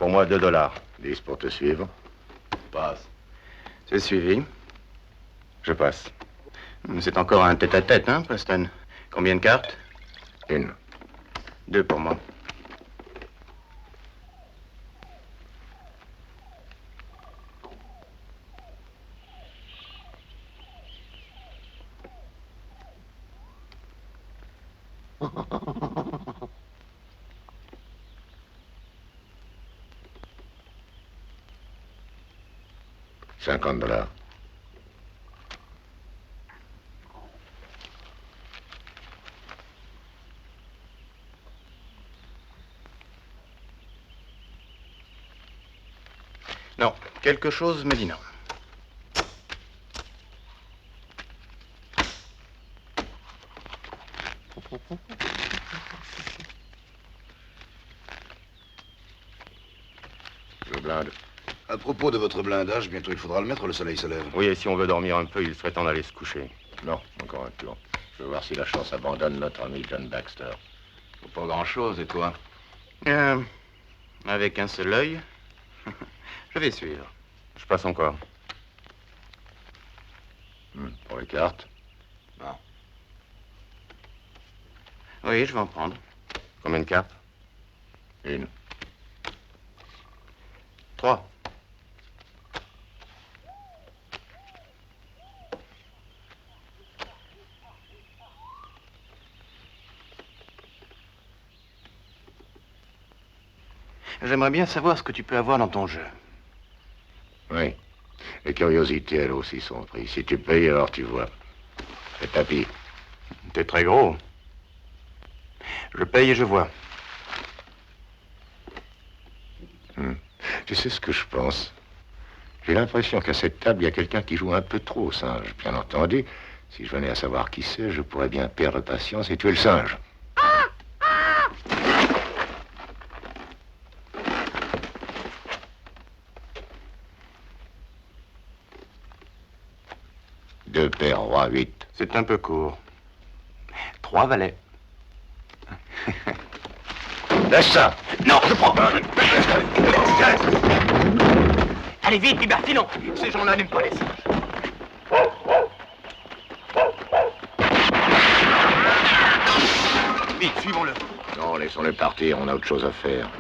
pour moi, 2 $. 10 pour te suivre. Passe. C'est suivi. Je passe. C'est encore un tête-à-tête, hein, Preston? Combien de cartes? 1. 2 pour moi. $50. Non, quelque chose me dit non. Je blinde. À propos de votre blindage, bientôt il faudra le mettre, le soleil se lève. Oui, et si on veut dormir un peu, il serait temps d'aller se coucher. Non, encore un tour. Je veux voir si la chance abandonne notre ami John Baxter. Faut pas grand-chose, et toi? Avec un seul œil, je vais suivre. Je passe encore. Pour les cartes? Non. Oui, je vais en prendre. Combien de cartes? 1. 3. J'aimerais bien savoir ce que tu peux avoir dans ton jeu. Oui. Les curiosités, elles aussi, sont prises. Si tu payes, alors tu vois. Le tapis. T'es très gros. Je paye et je vois. Tu sais ce que je pense? J'ai l'impression qu'à cette table, il y a quelqu'un qui joue un peu trop au singe. Bien entendu, si je venais à savoir qui c'est, je pourrais bien perdre patience et tuer le singe. Deux paires, roi, 8. C'est un peu court. 3 valets. Lâche ça! Non, je prends. Allez vite, Libertino. Ces gens-là n'aiment pas les singes. Vite, suivons-le. Non, laissons-le partir, on a autre chose à faire.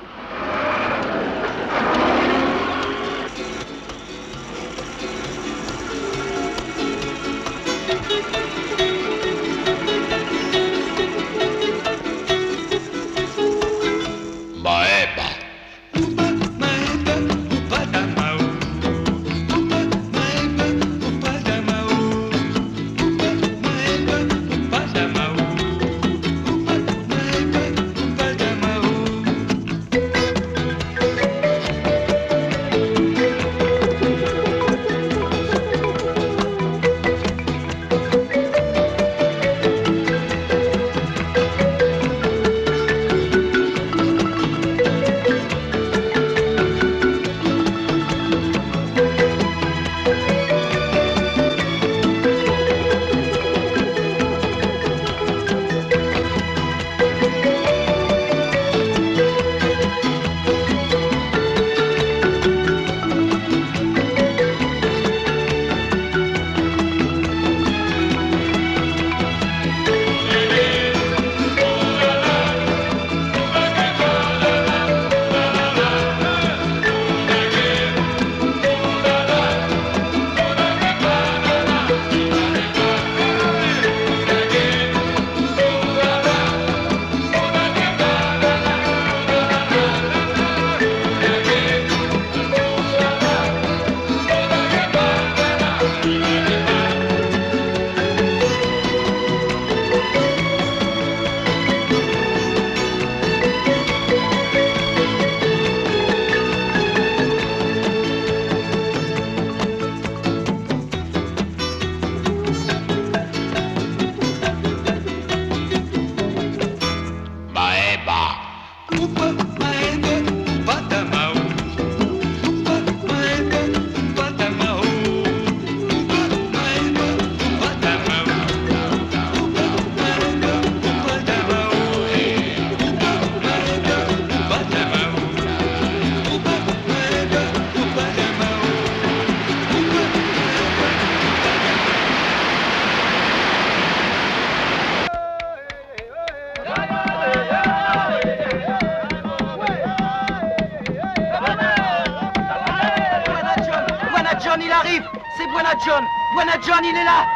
arrive. C'est Buena John. Buena John, il est là.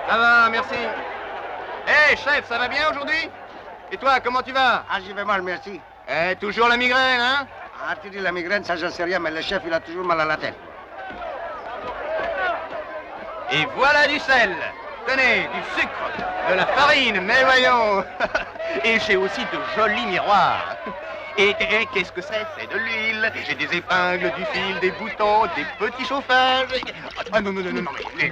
Ça va, merci. Hé, chef, ça va bien aujourd'hui? Et toi, comment tu vas? Ah, j'y vais mal, merci. Eh, toujours la migraine, hein? Ah, tu dis la migraine, ça, j'en sais rien, mais le chef, il a toujours mal à la tête. Et voilà du sel. Tenez, du sucre, de la farine, mais voyons. Et j'ai aussi de jolis miroirs. Et qu'est-ce que c'est? C'est de l'huile. J'ai des épingles, du fil, des boutons, des petits chauffages. Ah non, mais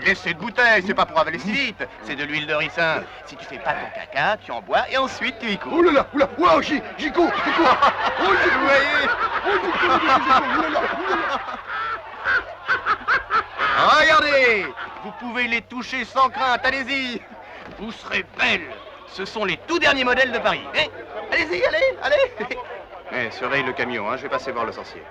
laisse cette bouteille, c'est pas pour avaler si vite. C'est de l'huile de ricin. Si tu fais pas ton caca, tu en bois et ensuite tu y cours. Oh là là, oula, oula, j'y cours. Oh, vous voyez? Regardez, vous pouvez les toucher sans crainte, allez-y. Vous serez belle. Ce sont les tout derniers modèles de Paris. Eh, allez-y, allez. Eh, surveille le camion, hein, je vais passer voir le sorcier.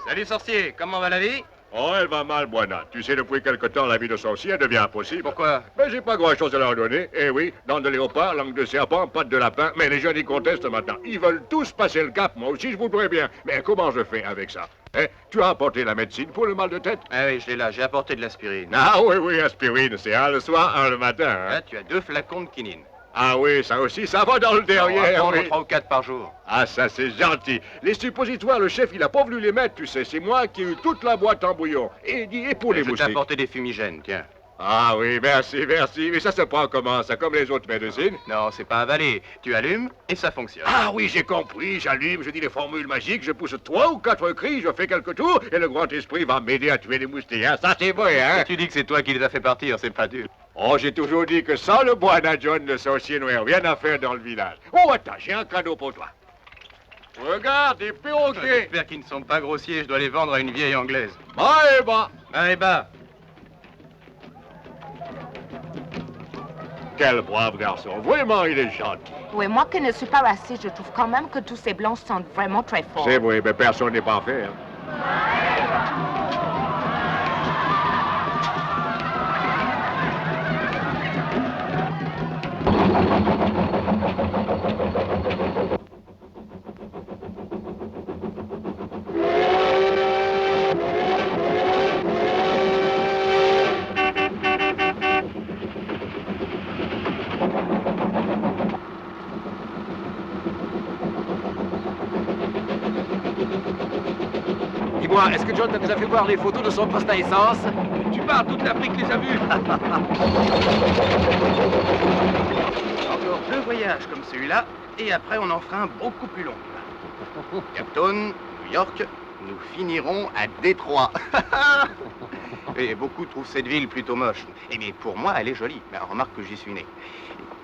Salut sorcier, comment va la vie? Oh, elle va mal, Buena. Tu sais, depuis quelque temps, la vie de sorcier devient impossible. Pourquoi? Mais j'ai pas grand-chose à leur donner. Eh oui, dents de léopard, langue de serpent, pattes de lapin. Mais les jeunes y contestent maintenant. Ils veulent tous passer le cap. Moi aussi, je voudrais bien. Mais comment je fais avec ça? Eh, tu as apporté la médecine pour le mal de tête? Ah oui, je l'ai là, j'ai apporté de l'aspirine. Ah oui, aspirine. C'est un le soir, un le matin. Hein? Là, tu as 2 flacons de quinine. Ah oui, ça aussi, ça va dans le derrière. On va Oui. 3 ou 4 par jour. Ah, ça, c'est gentil. Les suppositoires, le chef, il a pas voulu les mettre, tu sais. C'est moi qui ai eu toute la boîte en bouillon. Et pour les Je t'ai moustiques. apporté des fumigènes, tiens. Ah oui, merci. Mais ça se prend comment, ça? Comme les autres médecines? Non, c'est pas avalé. Tu allumes et ça fonctionne. Ah oui, j'ai compris. J'allume, je dis les formules magiques, je pousse 3 ou 4 cris, je fais quelques tours, et le grand esprit va m'aider à tuer les moustiques. Hein? Ça, c'est vrai, hein? Tu dis que c'est toi qui les as fait partir, c'est pas dur. Oh, j'ai toujours dit que sans le Buena John, le sorcier n'aurait rien à faire dans le village. Oh, attends, j'ai un cadeau pour toi. Regarde, des perroquets. J'espère qu'ils ne sont pas grossiers, je dois les vendre à une vieille anglaise. Bah. Allez, bas. Quel brave garçon. Vraiment, il est gentil. Oui, moi qui ne suis pas raciste, je trouve quand même que tous ces blancs sont vraiment très forts. C'est vrai, mais personne n'est parfait. Hein. Dis-moi, est-ce que John t'a déjà fait voir les photos de son poste à essence? Tu parles, toute l'Afrique les a vus. Encore 2 voyages comme celui-là, et après on en fera un beaucoup plus long. Cape Town, New York, nous finirons à Détroit. Et beaucoup trouvent cette ville plutôt moche. Et mais pour moi, elle est jolie. Mais remarque que j'y suis né.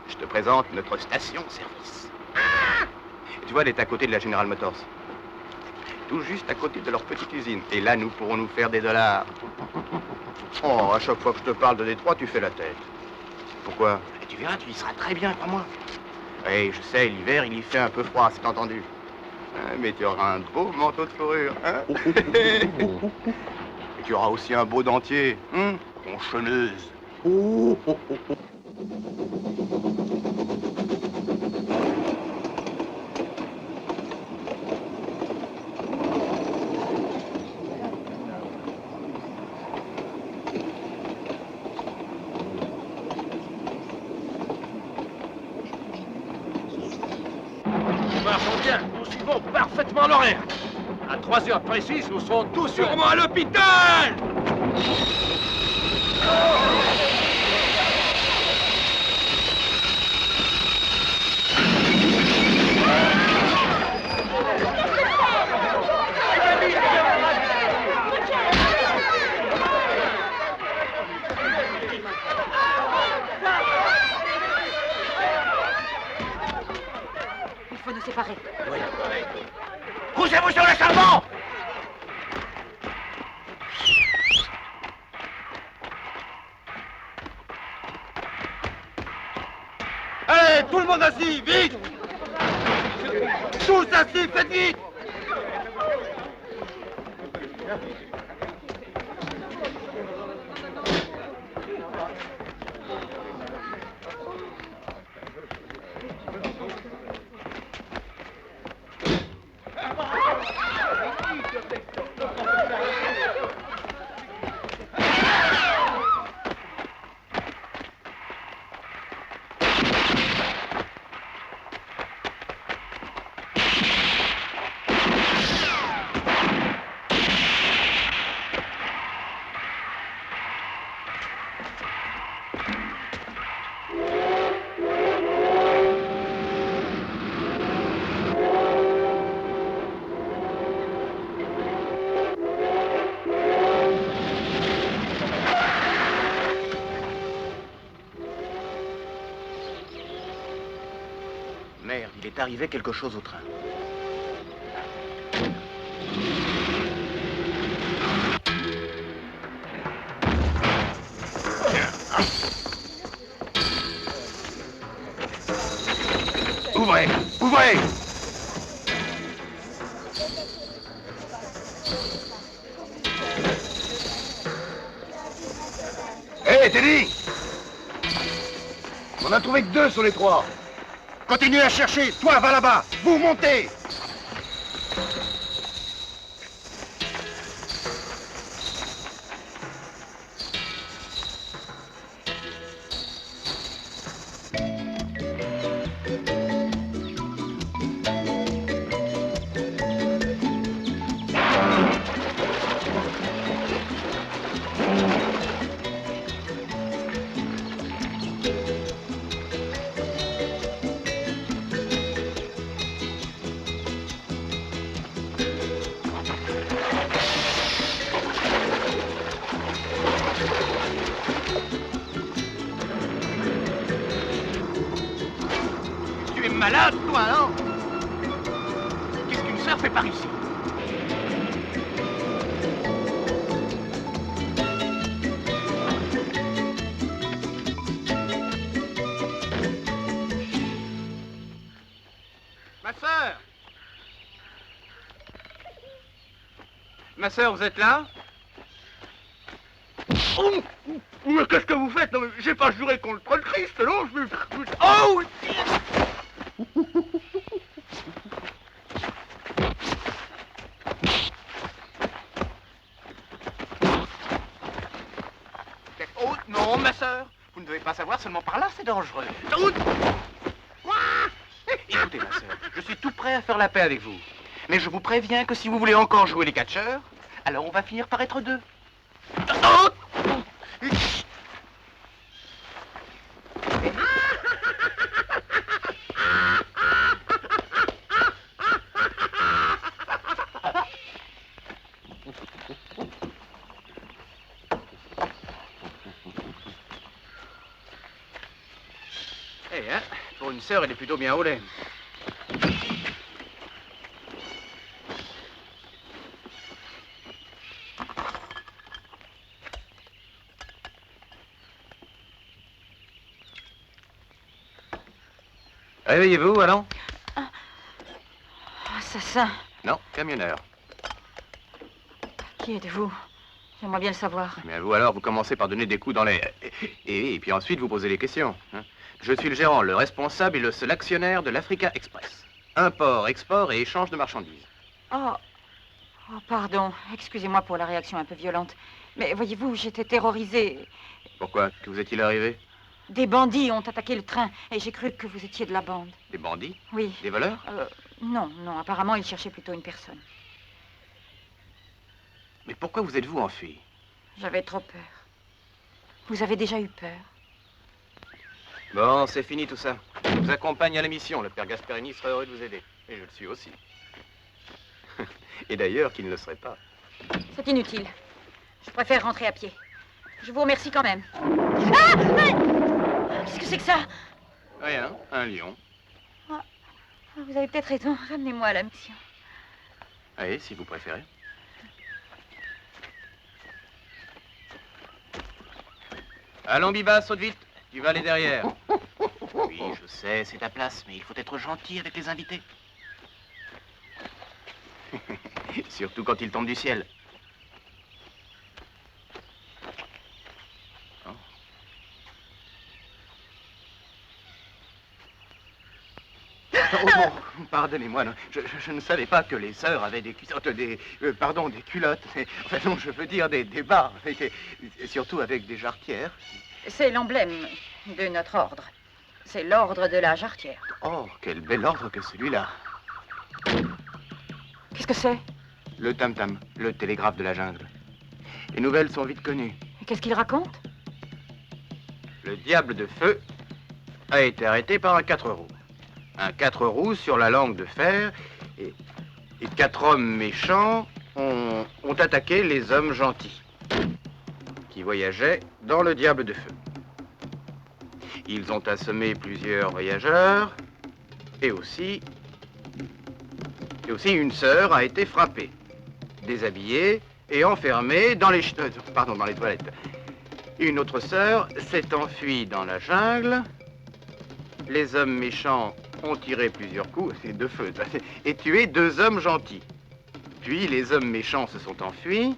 Je te présente notre station-service. Tu vois, elle est à côté de la General Motors. Tout juste à côté de leur petite usine. Et là, nous pourrons nous faire des dollars. Oh, à chaque fois que je te parle de Détroit, tu fais la tête. Pourquoi? Et tu verras, tu y seras très bien, pas moi. Oui, je sais, l'hiver, il y fait un peu froid, c'est entendu. Hein, mais tu auras un beau manteau de fourrure, hein? Et tu auras aussi un beau dentier, ronchonneuse. Nous marchons bien, nous suivons parfaitement l'horaire. À 3 heures précises, nous serons tous sûrement à l'hôpital. tout le monde assis, vite! Tous assis, faites vite! Merde, il est arrivé quelque chose au train. Ouvrez! Ouvrez! Hé, Teddy! On a trouvé que 2 sur les 3. Continuez à chercher. Toi, va là-bas. Vous montez. Tu es malade, toi, hein? Qu'est-ce qu'une sœur fait par ici? Ma sœur! Ma sœur, vous êtes là? Oh! Mais qu'est-ce que vous faites? Non, mais j'ai pas juré contre le Christ, non? Oh! Oh, non, ma sœur. Vous ne devez pas savoir, seulement par là, c'est dangereux. Oh! Écoutez, ma sœur, je suis tout prêt à faire la paix avec vous. Mais je vous préviens que si vous voulez encore jouer les catcheurs, alors on va finir par être 2. Oh! Eh, hein, pour une sœur, elle est plutôt bien au lait. Réveillez-vous, allons. Assassin, Non, camionneur. qui êtes-vous? J'aimerais bien le savoir. Mais vous alors, vous commencez par donner des coups dans les... Et puis ensuite, vous posez les questions. Hein. Je suis le gérant, le responsable et le seul actionnaire de l'Africa Express. Import, export et échange de marchandises. Oh, pardon. Excusez-moi pour la réaction un peu violente. Mais voyez-vous, j'étais terrorisée. Pourquoi? Que vous est-il arrivé? Des bandits ont attaqué le train et j'ai cru que vous étiez de la bande. Des bandits? Oui. Des voleurs? Non, apparemment, ils cherchaient plutôt une personne. Mais pourquoi vous êtes-vous enfui? J'avais trop peur. Vous avez déjà eu peur? Bon, c'est fini tout ça. Je vous accompagne à la mission. Le père Gasperini serait heureux de vous aider. Et je le suis aussi. Et d'ailleurs, qu'il ne le serait pas. C'est inutile. Je préfère rentrer à pied. Je vous remercie quand même. Ah! Qu'est-ce que c'est que ça? Rien, un lion. Vous avez peut-être raison. Ramenez-moi à la mission. Allez, si vous préférez. Allons, Biba, saute vite. Tu vas aller derrière. Oui, je sais, c'est ta place, mais il faut être gentil avec les invités. Surtout quand ils tombent du ciel. Oh, bon, pardonnez-moi, non, je ne savais pas que les sœurs avaient des culottes, des culottes. Enfin non, je veux dire des bas, et surtout avec des jarretières. C'est l'emblème de notre ordre. C'est l'ordre de la jarretière. Oh, quel bel ordre que celui-là. Qu'est-ce que c'est? Le tam-tam, le télégraphe de la jungle. Les nouvelles sont vite connues. Qu'est-ce qu'il raconte? Le diable de feu a été arrêté par un 4 roues. Un 4 roues sur la langue de fer, et 4 hommes méchants ont attaqué les hommes gentils qui voyageaient dans le diable de feu. Ils ont assommé plusieurs voyageurs, et aussi une sœur a été frappée, déshabillée et enfermée dans les toilettes. Une autre sœur s'est enfuie dans la jungle. Les hommes méchants ont tiré plusieurs coups de feu et tué 2 hommes gentils. Puis les hommes méchants se sont enfuis.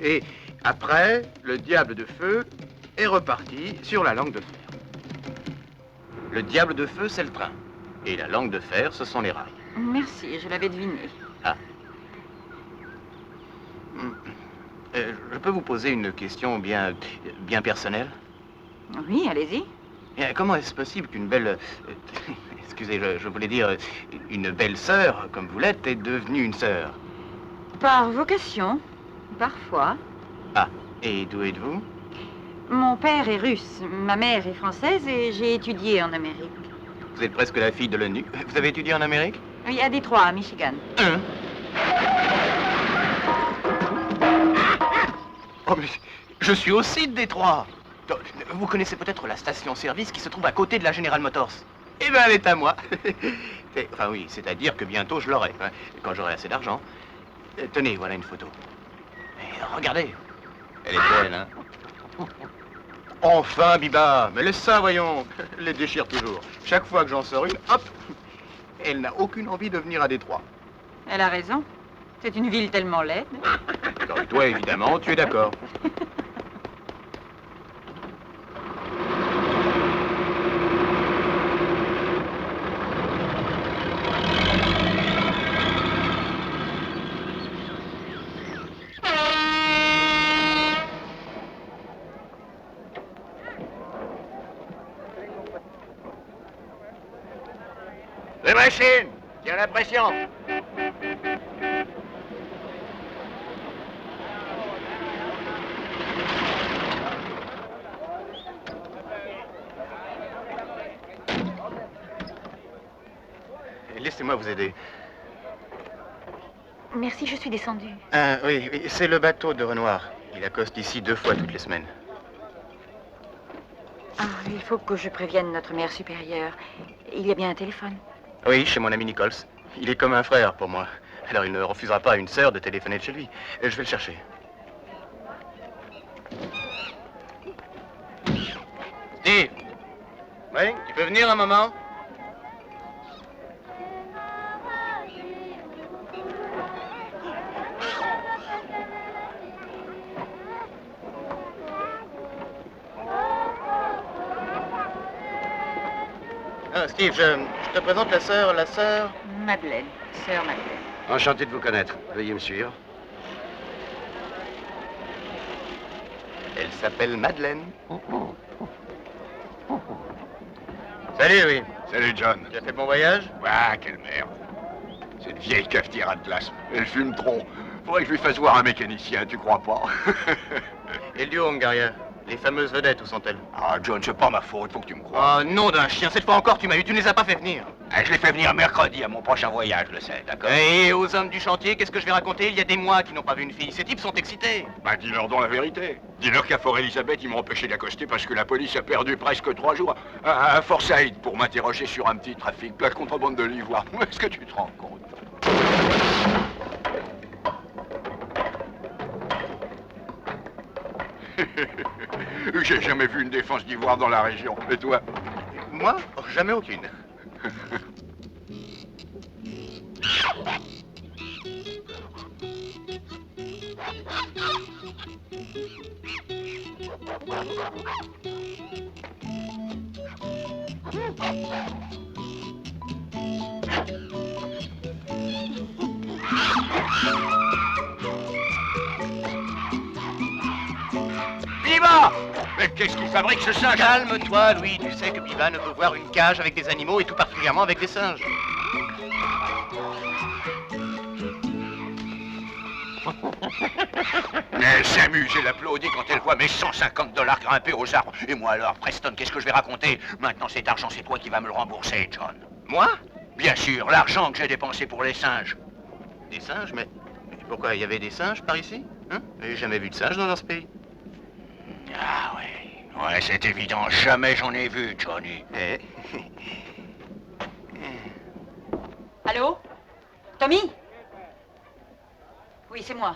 Et après, le diable de feu est reparti sur la langue de fer. Le diable de feu, c'est le train. Et la langue de fer, ce sont les rails. Merci, je l'avais deviné. Ah. Je peux vous poser une question bien personnelle? Oui, allez-y. Comment est-ce possible qu'une belle... excusez, je voulais dire une belle sœur, comme vous l'êtes, est devenue une sœur? Par vocation, parfois. Ah, et d'où êtes-vous? Mon père est russe, ma mère est française et j'ai étudié en Amérique. Vous êtes presque la fille de l'ONU. Vous avez étudié en Amérique? Oui, à Détroit, à Michigan. Oh, mais je suis aussi de Détroit. Vous connaissez peut-être la station-service qui se trouve à côté de la General Motors. Eh bien, elle est à moi. Enfin oui, c'est-à-dire que bientôt je l'aurai, hein, quand j'aurai assez d'argent. Tenez, voilà une photo. Mais regardez, elle est belle, hein? Enfin, Biba, mais laisse ça, voyons. Elle les déchire toujours. Chaque fois que j'en sors une, hop, elle n'a aucune envie de venir à Détroit. Elle a raison. C'est une ville tellement laide. Alors, toi, évidemment, tu es d'accord. Les machines, tiens la pression. Laissez-moi vous aider. Merci, je suis descendue. Ah, oui, c'est le bateau de Renoir. Il accoste ici 2 fois toutes les semaines. Ah, il faut que je prévienne notre mère supérieure. Il y a bien un téléphone. Oui, chez mon ami Nichols. Il est comme un frère pour moi. Alors il ne refusera pas à une sœur de téléphoner de chez lui. Je vais le chercher. Steve! Oui, tu peux venir un moment? Ah, Steve, je te présente la sœur... Madeleine, sœur Madeleine. Enchanté de vous connaître. Veuillez me suivre. Elle s'appelle Madeleine. Salut, oui. Salut, John. Tu as fait bon voyage? Ah, quelle merde. Cette vieille cafetière Atlas, elle fume trop. Faudrait que je lui fasse voir un mécanicien, tu crois pas? Et le duo hongarien? Les fameuses vedettes, où sont-elles? Ah, John, c'est pas ma faute, faut que tu me crois. Oh, nom d'un chien, cette fois encore, tu m'as eu, tu ne les as pas fait venir. Ah, je les fais venir mercredi à mon prochain voyage, je sais, d'accord? Et aux hommes du chantier, qu'est-ce que je vais raconter? Il y a des mois qu'ils n'ont pas vu une fille. Ces types sont excités. Bah, dis-leur donc la vérité. Dis-leur qu'à Fort-Élisabeth, ils m'ont empêché d'accoster parce que la police a perdu presque 3 jours à Forsyth pour m'interroger sur un petit trafic, plaque contrebande de l'ivoire. Est-ce que tu te rends compte? J'ai jamais vu une défense d'ivoire dans la région. Et toi? Moi? Oh, jamais aucune. Biba! Mais qu'est-ce qu'il fabrique ce singe? Calme-toi, Louis. Tu sais que Biba ne peut voir une cage avec des animaux et tout particulièrement avec des singes. Elle s'amuse, elle applaudit quand elle voit mes 150 $ grimper aux arbres. Et moi alors, Preston, qu'est-ce que je vais raconter? Maintenant cet argent, c'est toi qui vas me le rembourser, John. Moi? Bien sûr, l'argent que j'ai dépensé pour les singes. Des singes? Mais pourquoi? Il y avait des singes par ici? Hein? J'ai jamais vu de singes dans ce pays. Ah ouais, ouais, c'est évident, jamais j'en ai vu, Johnny. Eh? Allô? Tommy? Oui, c'est moi.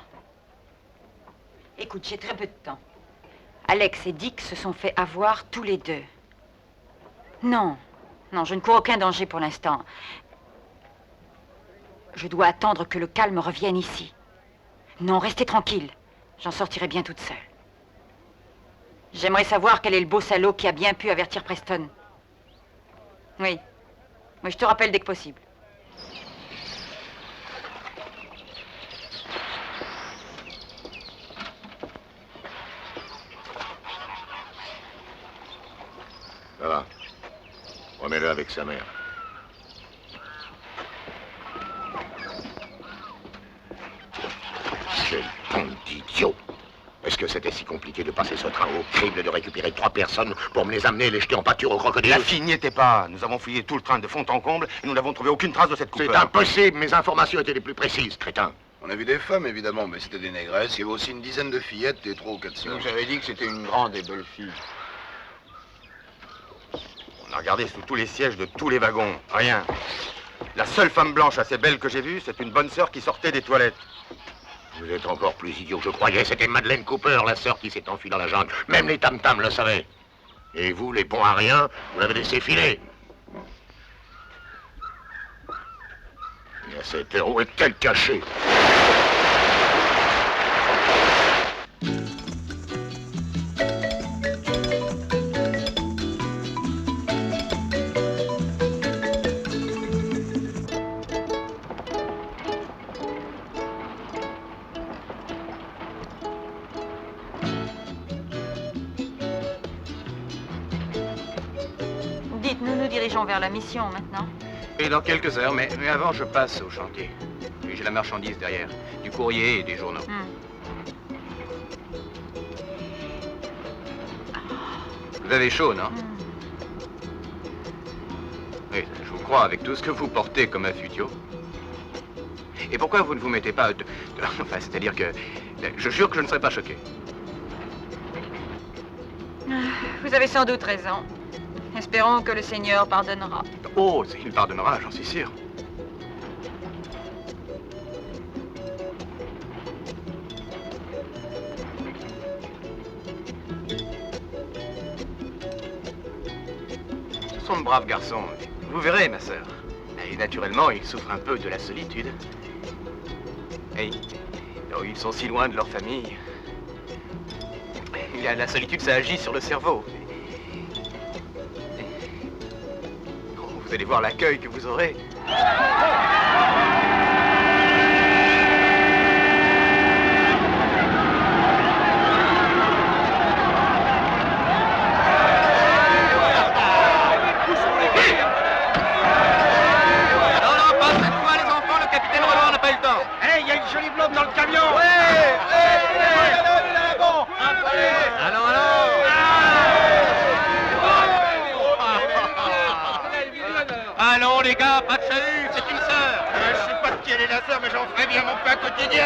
Écoute, j'ai très peu de temps. Alex et Dick se sont fait avoir tous les deux. Non, non, je ne cours aucun danger pour l'instant. Je dois attendre que le calme revienne ici. Non, restez tranquille. J'en sortirai bien toute seule. J'aimerais savoir quel est le beau salaud qui a bien pu avertir Preston. Oui. Oui, je te rappelle dès que possible. Ça va. Remets-le avec sa mère. Quel bande d'idiot! Est-ce que c'était si compliqué de passer ce train au crible, de récupérer 3 personnes pour me les amener et les jeter en pâture au crocodile? La fille n'y était pas. Nous avons fouillé tout le train de fond en comble et nous n'avons trouvé aucune trace de cette coupe. C'est impossible, mes informations étaient les plus précises, crétin. On a vu des femmes, évidemment, mais c'était des négresses. Il y avait aussi une dizaine de fillettes et 3 ou 4 sœurs. J'avais dit que c'était une grande et belle fille. On a regardé sous tous les sièges de tous les wagons. Rien. La seule femme blanche assez belle que j'ai vue, c'est une bonne sœur qui sortait des toilettes. Vous êtes encore plus idiot que je croyais. C'était Madeleine Cooper, la sœur qui s'est enfuie dans la jungle. Même les tam-tams le savaient. Et vous, les bons à rien, vous l'avez laissé filer. Et à cette heure, où est-elle cachée? Dites, nous nous dirigeons vers la mission maintenant. Et dans quelques heures, mais avant, je passe au chantier. Et j'ai la marchandise derrière. Du courrier et des journaux. Vous avez chaud, non? Oui, je vous crois, avec tout ce que vous portez comme affutio. Et pourquoi vous ne vous mettez pas... Enfin, c'est-à-dire que... Je jure que je ne serai pas choqué. Vous avez sans doute raison. Espérons que le Seigneur pardonnera. Oh, il pardonnera, j'en suis sûr. Ce sont de braves garçons. Vous verrez, ma sœur. Et naturellement, ils souffrent un peu de la solitude. Et ils sont si loin de leur famille. La solitude, ça agit sur le cerveau. Vous allez voir l'accueil que vous aurez. Dans le camion! Allons les gars, pas de chahut, c'est une sœur. Je sais pas de qui elle est la sœur, mais j'en ferai bien mon pain quotidien!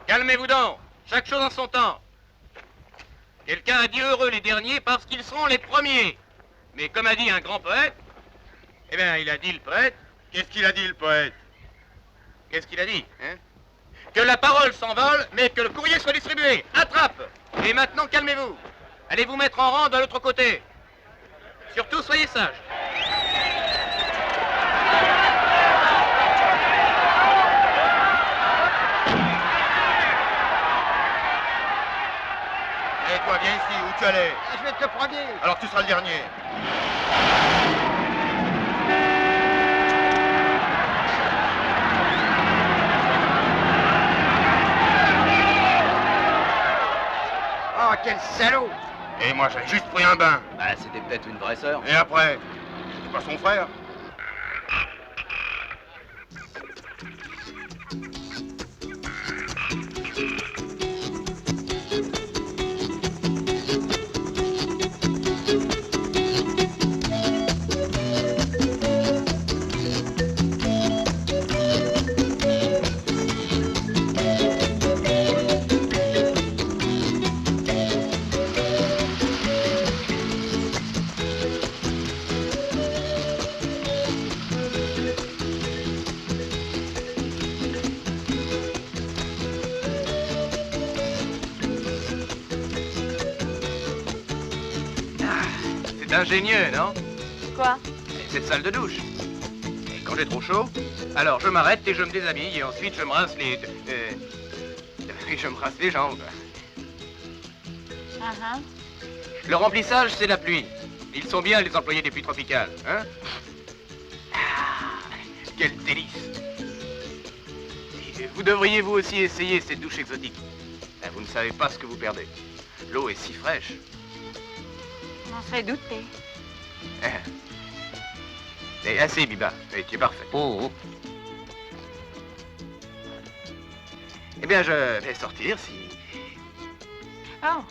Calmez-vous donc, chaque chose en son temps. Quelqu'un a dit heureux les derniers parce qu'ils seront les premiers. Mais comme a dit un grand poète, eh bien, il a dit le poète. Qu'est-ce qu'il a dit le poète? Qu'est-ce qu'il a dit, hein? Que la parole s'envole, mais que le courrier soit distribué. Attrape. Et maintenant, calmez-vous. Allez vous mettre en rang de l'autre côté. Surtout, soyez sages. Et toi, viens ici, où tu allais? Je vais être le premier. Alors tu seras le dernier. Oh, quel salaud! Et moi, j'ai juste pris un bain. Bah, c'était peut-être une vraie sœur. Et après? C'est pas son frère? C'est ingénieux, non? Quoi? Cette salle de douche. Et quand j'ai trop chaud, alors je m'arrête et je me déshabille et ensuite je me rince les... je me rince les jambes. Le remplissage, c'est la pluie. Ils sont bien, les employés des pluies tropicales, hein? Ah, quel délice! Et vous devriez vous aussi essayer cette douche exotique. Vous ne savez pas ce que vous perdez. L'eau est si fraîche. On serait douté. Et assez, Biba. Et tu es parfait. Eh bien, je vais sortir si... Oh.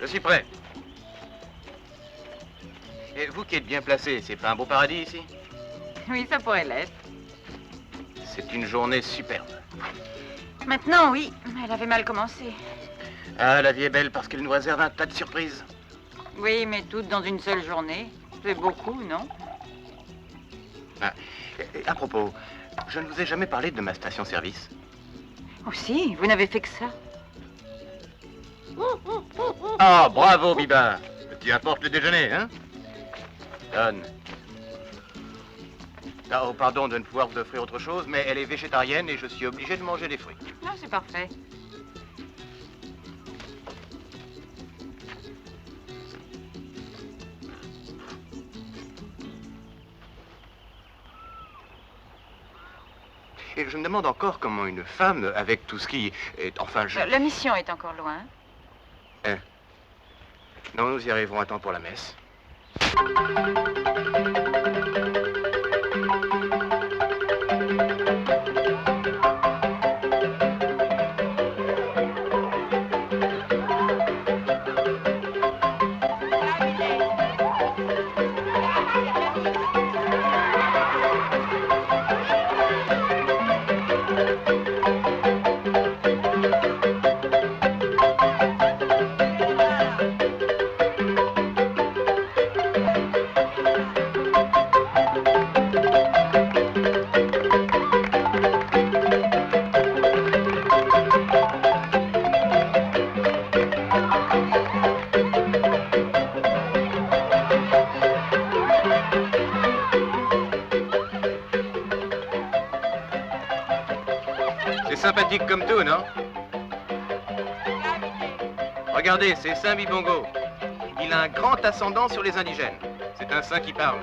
Je suis prêt. Et vous qui êtes bien placé, c'est pas un beau paradis ici? Oui, ça pourrait l'être. C'est une journée superbe. Maintenant, oui. Elle avait mal commencé. Ah, la vie est belle parce qu'elle nous réserve un tas de surprises. Oui, mais toutes dans une seule journée. C'est beaucoup, non? Ah, et à propos, je ne vous ai jamais parlé de ma station-service. Oh si, vous n'avez fait que ça. Ah, bravo, Biba. Tu apportes le déjeuner, hein? Donne. Ah, oh, pardon de ne pouvoir vous offrir autre chose, mais elle est végétarienne et je suis obligé de manger des fruits. Non, c'est parfait. Et je me demande encore comment une femme, avec tout ce qui est... Enfin, je... La mission est encore loin. Non, nous y arriverons à temps pour la messe. C'est sympathique comme tout, non? Regardez, c'est Saint Bibongo. Il a un grand ascendant sur les indigènes. C'est un saint qui parle.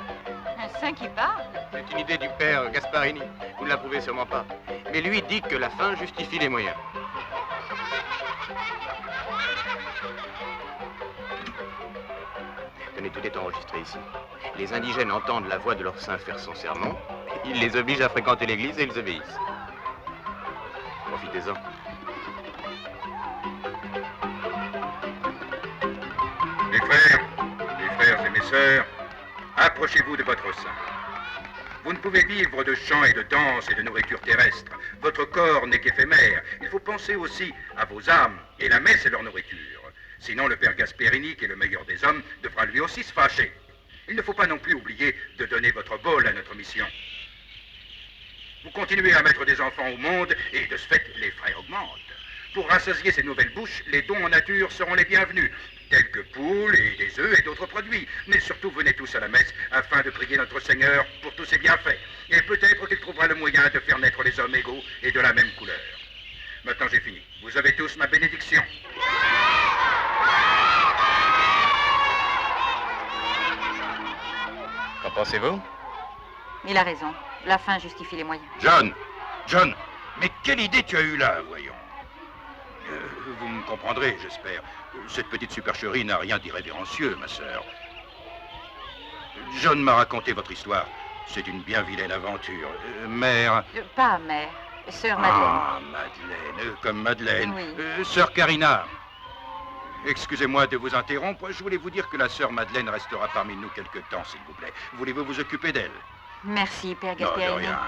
Un saint qui parle? C'est une idée du père Gasparini. Vous ne l'approuvez sûrement pas. Mais lui dit que la fin justifie les moyens. Tenez, tout est enregistré ici. Les indigènes entendent la voix de leur saint faire son sermon. Ils les obligent à fréquenter l'église et ils obéissent. Profitez-en. Mes frères et mes sœurs, approchez-vous de votre saint. Vous ne pouvez vivre de chants et de danse et de nourriture terrestre. Votre corps n'est qu'éphémère. Il faut penser aussi à vos âmes, et la messe est leur nourriture. Sinon, le père Gasperini, qui est le meilleur des hommes, devra lui aussi se fâcher. Il ne faut pas non plus oublier de donner votre bol à notre mission. Vous continuez à mettre des enfants au monde, et de ce fait, les frais augmentent. Pour rassasier ces nouvelles bouches, les dons en nature seront les bienvenus, tels que poules et des œufs et d'autres produits. Mais surtout, venez tous à la messe afin de prier notre Seigneur pour tous ses bienfaits. Et peut-être qu'il trouvera le moyen de faire naître les hommes égaux et de la même couleur. Maintenant, j'ai fini. Vous avez tous ma bénédiction. Qu'en pensez-vous? Il a raison. La fin justifie les moyens. John, mais quelle idée tu as eue là, voyons. Vous me comprendrez, j'espère. Cette petite supercherie n'a rien d'irrévérencieux, ma sœur. John m'a raconté votre histoire. C'est une bien vilaine aventure. Mère... Pas mère. Sœur Madeleine. Ah, Madeleine, comme Madeleine. Oui. Sœur Carina. Excusez-moi de vous interrompre. Je voulais vous dire que la sœur Madeleine restera parmi nous quelque temps, s'il vous plaît. Voulez-vous vous occuper d'elle? Merci, Père Non, de Gasperini. rien.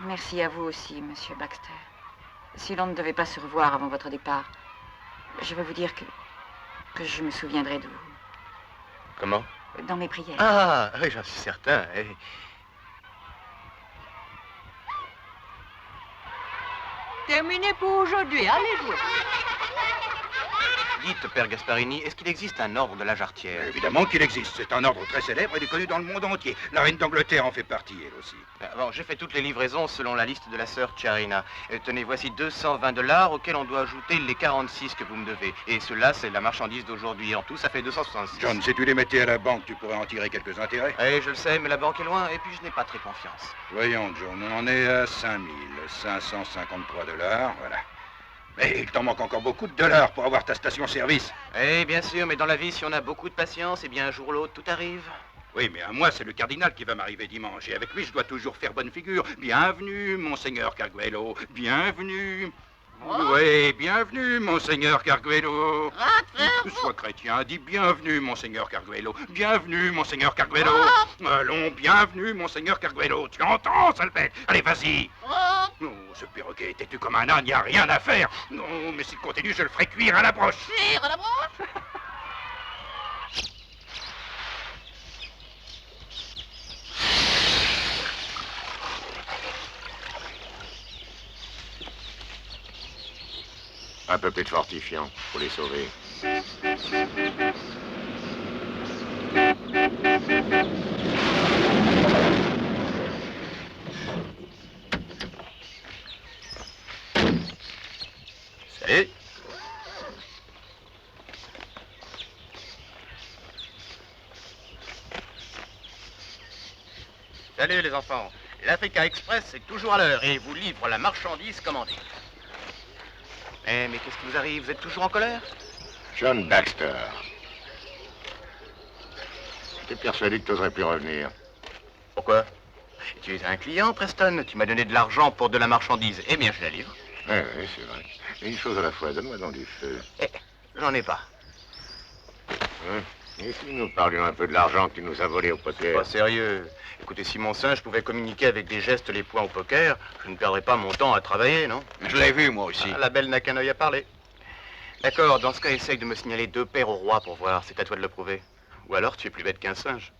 Merci à vous aussi, Monsieur Baxter. Si l'on ne devait pas se revoir avant votre départ, je veux vous dire que je me souviendrai de vous. Comment? Dans mes prières. Ah, oui, j'en suis certain. Terminé pour aujourd'hui, allez jouer. Dites, Père Gasparini, est-ce qu'il existe un ordre de la jarretière? Évidemment qu'il existe. C'est un ordre très célèbre et connu dans le monde entier. La reine d'Angleterre en fait partie, elle aussi. Bon, j'ai fait toutes les livraisons selon la liste de la sœur Charina. Tenez, voici $220 auxquels on doit ajouter les 46 que vous me devez. Et cela, c'est la marchandise d'aujourd'hui. En tout, ça fait 266. John, si tu les mettais à la banque, tu pourrais en tirer quelques intérêts. Oui, je le sais, mais la banque est loin et puis je n'ai pas très confiance. Voyons, John, on en est à 5553 $. Voilà. Mais il t'en manque encore beaucoup de dollars pour avoir ta station-service. Eh bien sûr, mais dans la vie, si on a beaucoup de patience, eh bien un jour ou l'autre, tout arrive. Oui, mais à moi, c'est le cardinal qui va m'arriver dimanche. Et avec lui, je dois toujours faire bonne figure. Bienvenue, monseigneur Carguello. Bienvenue. Oui, bienvenue, monseigneur Carguello. Sois chrétien, dis bienvenue, monseigneur Carguello. Bienvenue, monseigneur Carguello. Allons, bienvenue, monseigneur Carguello. Tu entends, salpette? Allez, vas-y. Non, ce perroquet est têtu comme un âne, y a rien à faire. Non, mais s'il continue, je le ferai cuire à la broche. Cuire à la broche? Un peu plus de fortifiant pour les sauver. Salut. Salut les enfants. L'Africa Express est toujours à l'heure et vous livre la marchandise commandée. Mais qu'est-ce qui vous arrive? Vous êtes toujours en colère? John Baxter. J'étais persuadé que tu n'oserais plus revenir. Pourquoi? Tu es un client, Preston. Tu m'as donné de l'argent pour de la marchandise. Eh bien, je la livre. Oui, c'est vrai. Mais une chose à la fois, donne-moi donc du feu. J'en ai pas. Et si nous parlions un peu de l'argent que tu nous as volé au poker? Pas sérieux. Écoutez, si mon singe pouvait communiquer avec des gestes les points au poker, je ne perdrais pas mon temps à travailler, non? Je l'ai vu, moi aussi. La belle n'a qu'un œil à parler. D'accord, dans ce cas, essaye de me signaler 2 paires au roi pour voir. C'est à toi de le prouver. Ou alors, tu es plus bête qu'un singe.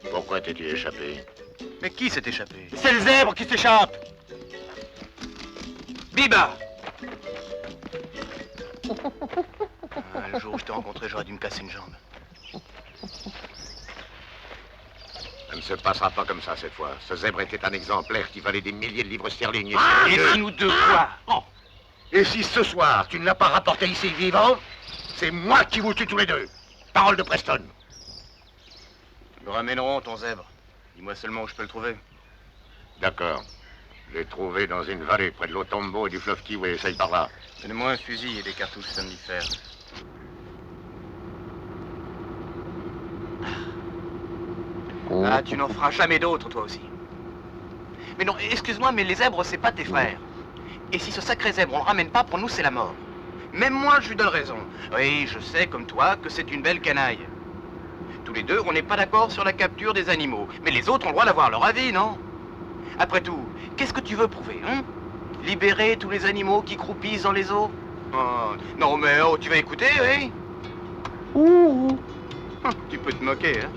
Pourquoi t'es-tu échappé? Mais qui s'est échappé? C'est le zèbre qui s'échappe. Biba! Le jour où je t'ai rencontré, j'aurais dû me casser une jambe. Ça ne se passera pas comme ça cette fois. Ce zèbre était un exemplaire qui valait des milliers de livres sterling. Et si nous deux quoi? Et si ce soir, tu ne l'as pas rapporté ici vivant, c'est moi qui vous tue tous les deux. Parole de Preston. Nous ramènerons ton zèbre. Dis-moi seulement où je peux le trouver. D'accord. Je l'ai trouvé dans une vallée près de l'Otombo et du fleuve Kiwi. Essaye par là. Donnez-moi un fusil et des cartouches somnifères. Ah, tu n'en feras jamais d'autres, toi aussi. Mais non, excuse-moi, mais les zèbres, c'est pas tes frères. Et si ce sacré zèbre, on le ramène pas, pour nous, c'est la mort. Même moi, je lui donne raison. Oui, je sais, comme toi, que c'est une belle canaille. Tous les deux, on n'est pas d'accord sur la capture des animaux. Mais les autres ont le droit d'avoir leur avis, non? Après tout, qu'est-ce que tu veux prouver, hein? Libérer tous les animaux qui croupissent dans les eaux? Oh, non, mais oh, tu vas écouter, oui? Tu peux te moquer, hein?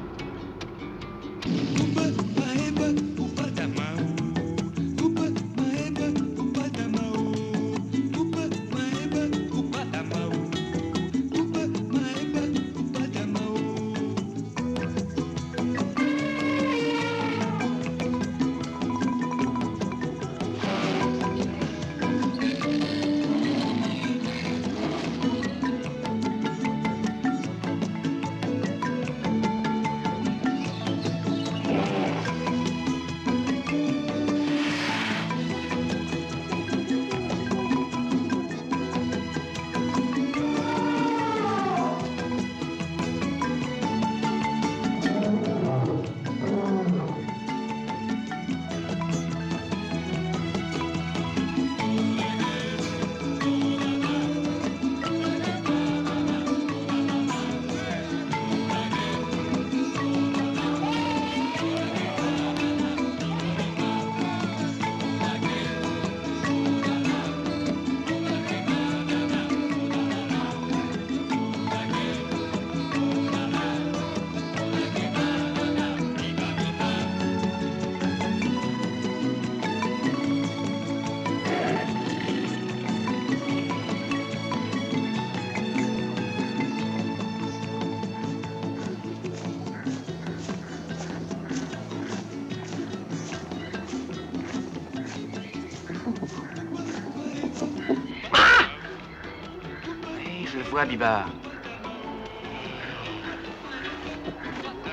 Biba.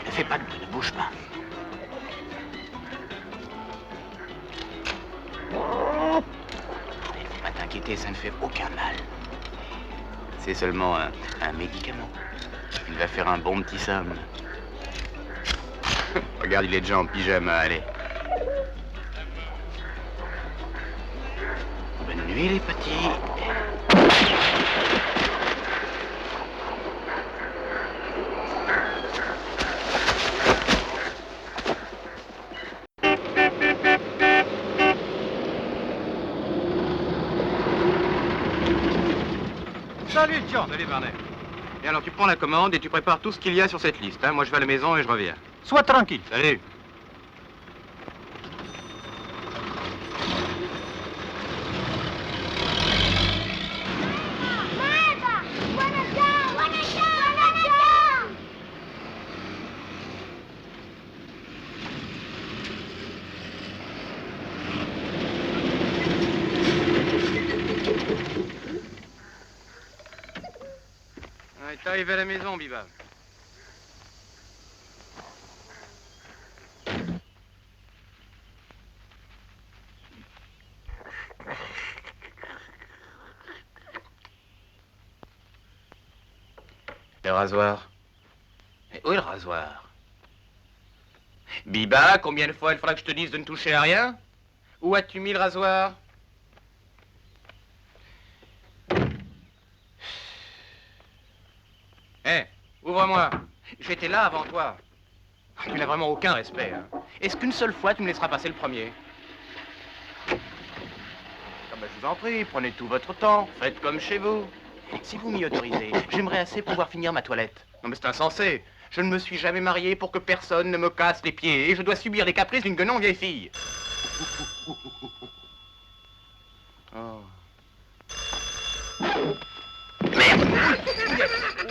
Ne fais pas de bruit, ne bouge pas. Il ne faut pas t'inquiéter, ça ne fait aucun mal. C'est seulement un médicament. Il va faire un bon petit somme. Regarde, il est déjà en pyjama, allez. Bonne nuit, les petits. Salut, John. Salut, Barnet. Et alors, tu prends la commande et tu prépares tout ce qu'il y a sur cette liste. Hein. Moi, je vais à la maison et je reviens. Sois tranquille. Salut. T'es arrivé à la maison, Biba. Le rasoir. Et où est le rasoir? Biba, combien de fois il faudra que je te dise de ne toucher à rien? Où as-tu mis le rasoir? Hé, ouvre-moi. J'étais là avant toi. Tu n'as vraiment aucun respect, hein. Est-ce qu'une seule fois tu me laisseras passer le premier? Ah ben, je vous en prie, prenez tout votre temps, faites comme chez vous. Si vous m'y autorisez, j'aimerais assez pouvoir finir ma toilette. Non mais c'est insensé. Je ne me suis jamais marié pour que personne ne me casse les pieds et je dois subir les caprices d'une guenon vieille fille. Oh. Merde!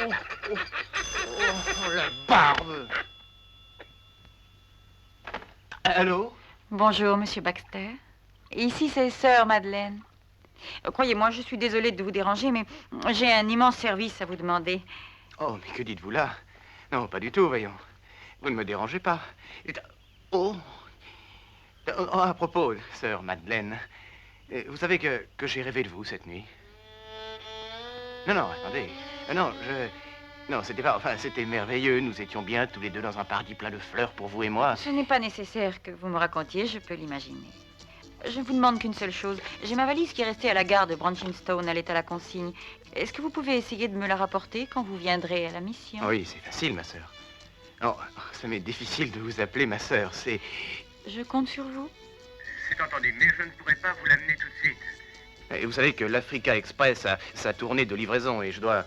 Oh, la barbe! Allô? Bonjour, Monsieur Baxter. Ici, c'est Sœur Madeleine. Croyez-moi, je suis désolée de vous déranger, mais j'ai un immense service à vous demander. Oh, mais que dites-vous là? Non, pas du tout, voyons. Vous ne me dérangez pas. Oh! À propos, sœur Madeleine, vous savez que j'ai rêvé de vous cette nuit. Non, attendez. Non, c'était pas... Enfin, c'était merveilleux. Nous étions bien tous les deux dans un paradis plein de fleurs pour vous et moi. Ce n'est pas nécessaire que vous me racontiez, je peux l'imaginer. Je ne vous demande qu'une seule chose. J'ai ma valise qui est restée à la gare de Branchinstone, elle est à la consigne. Est-ce que vous pouvez essayer de me la rapporter quand vous viendrez à la mission? Oui, c'est facile, ma sœur. Non, ça m'est difficile de vous appeler ma sœur, c'est... Je compte sur vous. C'est entendu, mais je ne pourrai pas vous l'amener tout de suite. Et vous savez que l'Africa Express a sa tournée de livraison et je dois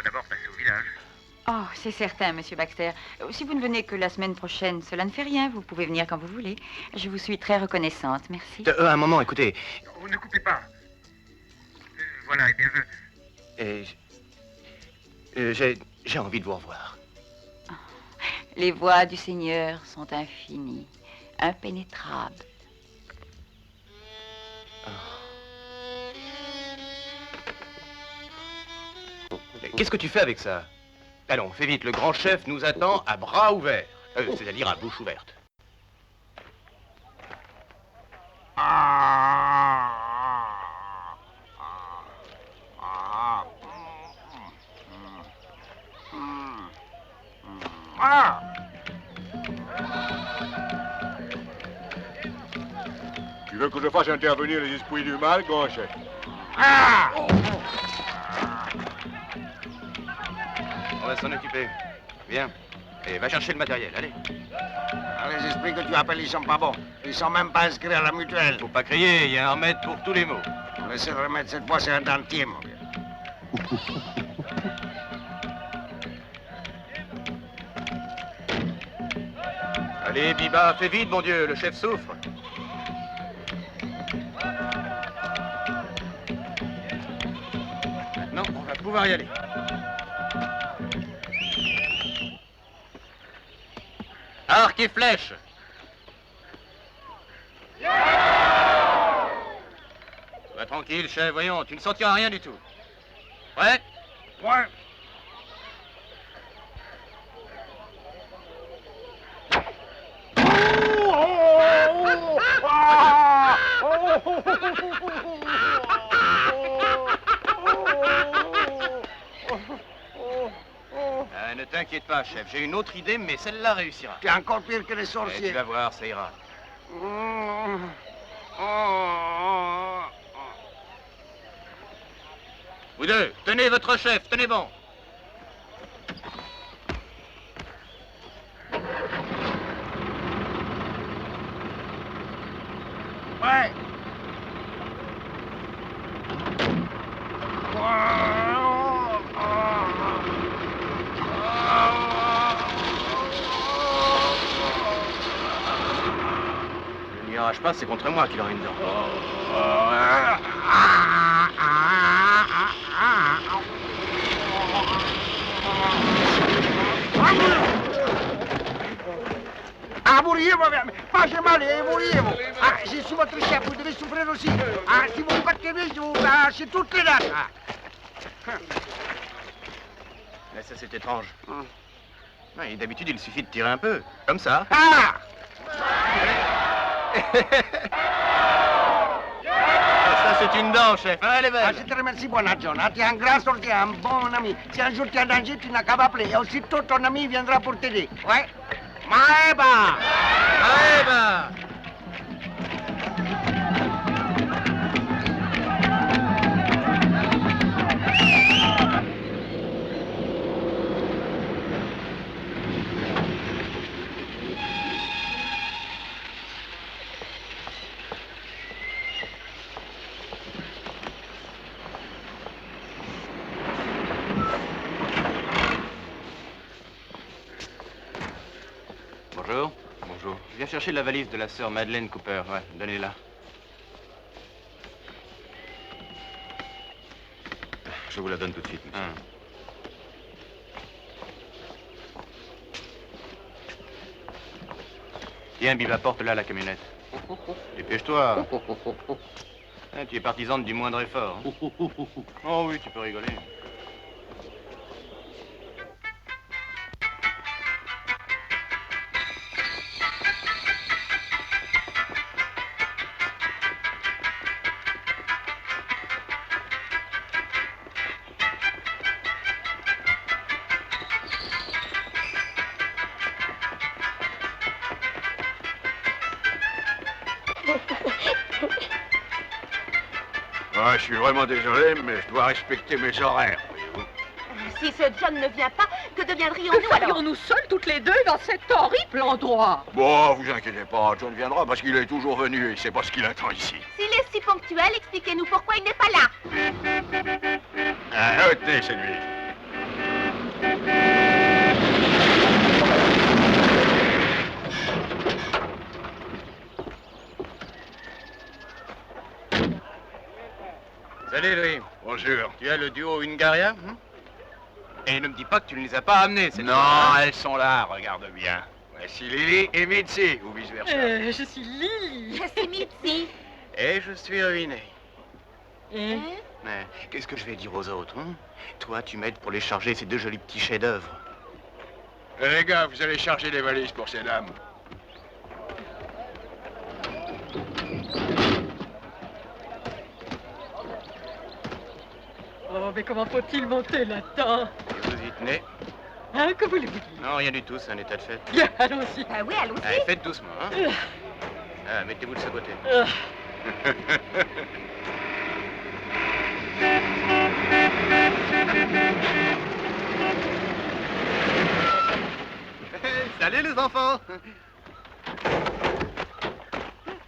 d'abord passer au village. Oh, c'est certain, Monsieur Baxter. Si vous ne venez que la semaine prochaine, cela ne fait rien. Vous pouvez venir quand vous voulez. Je vous suis très reconnaissante. Merci. Un moment, écoutez. Oh, ne coupez pas. Voilà, eh bien j'ai envie de vous revoir. Les voies du Seigneur sont infinies, impénétrables. Qu'est-ce que tu fais avec ça? Allons, fais vite, le grand chef nous attend à bras ouverts. C'est-à-dire à bouche ouverte. Tu veux que je fasse intervenir les esprits du mal, grand chef? On va s'en occuper. Viens. Et va chercher le matériel, allez. Les esprits que tu appelles, ils sont pas bons. Ils sont même pas inscrits à la mutuelle. Faut pas crier, il y a un remède pour tous les maux. Le seul remède cette fois, c'est un dentier, mon vieux. Allez, Biba, fais vite, mon Dieu, le chef souffre. Maintenant, on va pouvoir y aller. Arc et flèche. Sois tranquille, chef, voyons, tu ne sentiras rien du tout. Prêt? Ouais. Ne t'inquiète pas, chef, j'ai une autre idée, mais celle-là réussira. T'es encore pire que les Eh, sorciers. tu vas voir, ça ira. Vous deux, tenez votre chef, tenez bon. Ouais. Ne lui arrache pas, c'est contre moi qu'il aura une dent. Volevo, faccia male, volevo. Je suis votre chef, vous devez souffrir aussi. Si vous me battez, je vous lâche toutes les dates. Mais ça, c'est étrange. Ouais, d'habitude, il suffit de tirer un peu, comme ça. Ça, c'est une dent, chef. Elle est belle. Je te remercie, buona John. Tu es un grand sorcier, un bon ami. Si un jour tu es en danger, tu n'as qu'à m'appeler. Et aussitôt, ton ami viendra pour t'aider. Ouais. Maeba! Maeba! Bonjour. Bonjour. Je viens chercher la valise de la sœur Madeleine Cooper. Ouais, donnez-la. Je vous la donne tout de suite, monsieur. Tiens, Biba, porte-la la camionnette. Dépêche-toi. Ah, tu es partisane du moindre effort. Hein. Oh oui, tu peux rigoler. Ah, je suis vraiment désolé, mais je dois respecter mes horaires, voyez-vous. Si ce John ne vient pas, que deviendrions-nous alors? Serions-nous seuls toutes les deux dans cet horrible endroit? Bon, vous inquiétez pas, John viendra parce qu'il est toujours venu et il sait pas ce qu'il attend ici. S'il est si ponctuel, expliquez-nous pourquoi il n'est pas là. Ah, retenez, c'est lui. Salut, Louis. Bonjour. Tu as le duo Hungaria Et ne me dis pas que tu ne les as pas amenés, c'est Non, elles sont là, regarde bien. Voici Lily et Mitzi, ou vice-versa. Je suis Lily. Je suis Mitzi. Et je suis ruiné. Et Mais qu'est-ce que je vais dire aux autres Toi, tu m'aides pour les charger, ces deux jolis petits chefs-d'œuvre. Les gars, vous allez charger les valises pour ces dames. Oh, mais comment faut-il monter là-dedans? Et vous y tenez? Hein, que voulez-vous dire? Non, rien du tout, c'est un état de fait. Bien, allons-y. Ah oui, allons-y. Allez, faites doucement, Ah, mettez-vous de ce côté. Salut les enfants.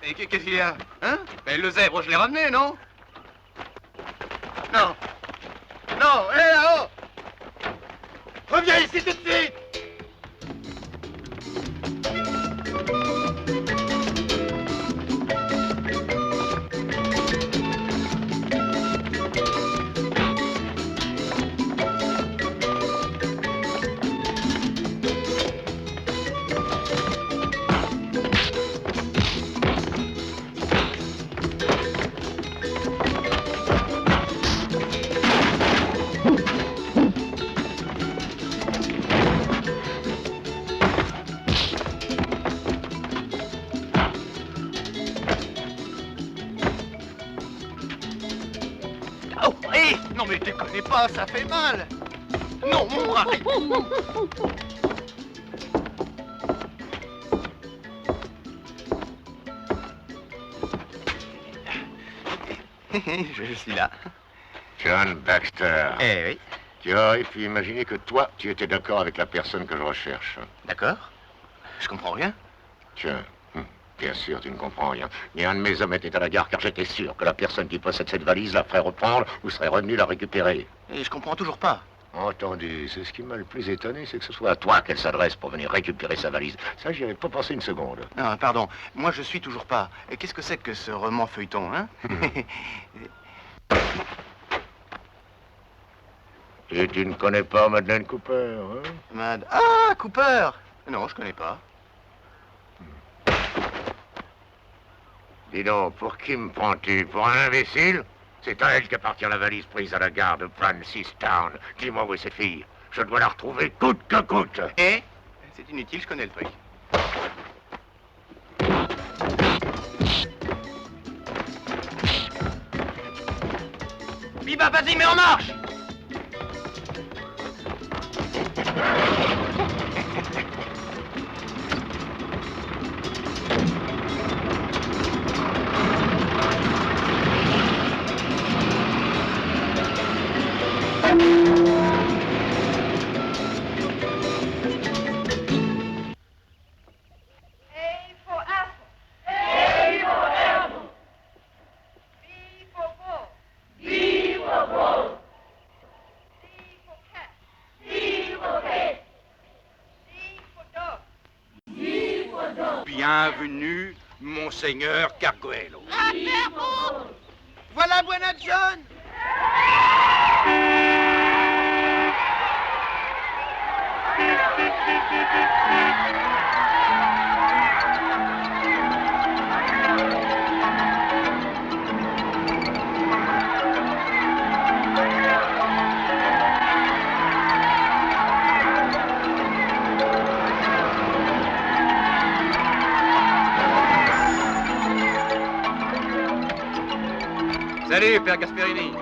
Et qu'est-ce qu'il y a? Ben, le zèbre, je l'ai ramené, non? Non. Non, hé là-haut! Reviens ici tout de suite! Oh, hé! Non mais déconnez pas, ça fait mal! Non, mon bras! Je suis là. John Baxter. Eh oui. Tu aurais pu imaginer que toi, tu étais d'accord avec la personne que je recherche. D'accord. Je comprends rien. Tiens, bien sûr, tu ne comprends rien. Ni un de mes hommes était à la gare car j'étais sûr que la personne qui possède cette valise la ferait reprendre ou serait revenue la récupérer. Et je comprends toujours pas. Entendu, c'est ce qui m'a le plus étonné, c'est que ce soit à toi qu'elle s'adresse pour venir récupérer sa valise. Ça, j'y avais pas pensé une seconde. Non, pardon. Moi, je suis toujours pas. Et qu'est-ce que c'est que ce roman feuilleton, Et tu ne connais pas Madeleine Cooper, Ah, Cooper! Non, je connais pas. Dis donc, pour qui me prends-tu? Pour un imbécile? C'est à elle qu'appartient la valise prise à la gare de Francistown. Dis-moi où est cette fille. Je dois la retrouver coûte que coûte. Et? C'est inutile, je connais le truc. Biba, vas-y, mets en marche! Bienvenue, Monseigneur Cargoello. Voilà Buena John. Salut, Père Gasperini.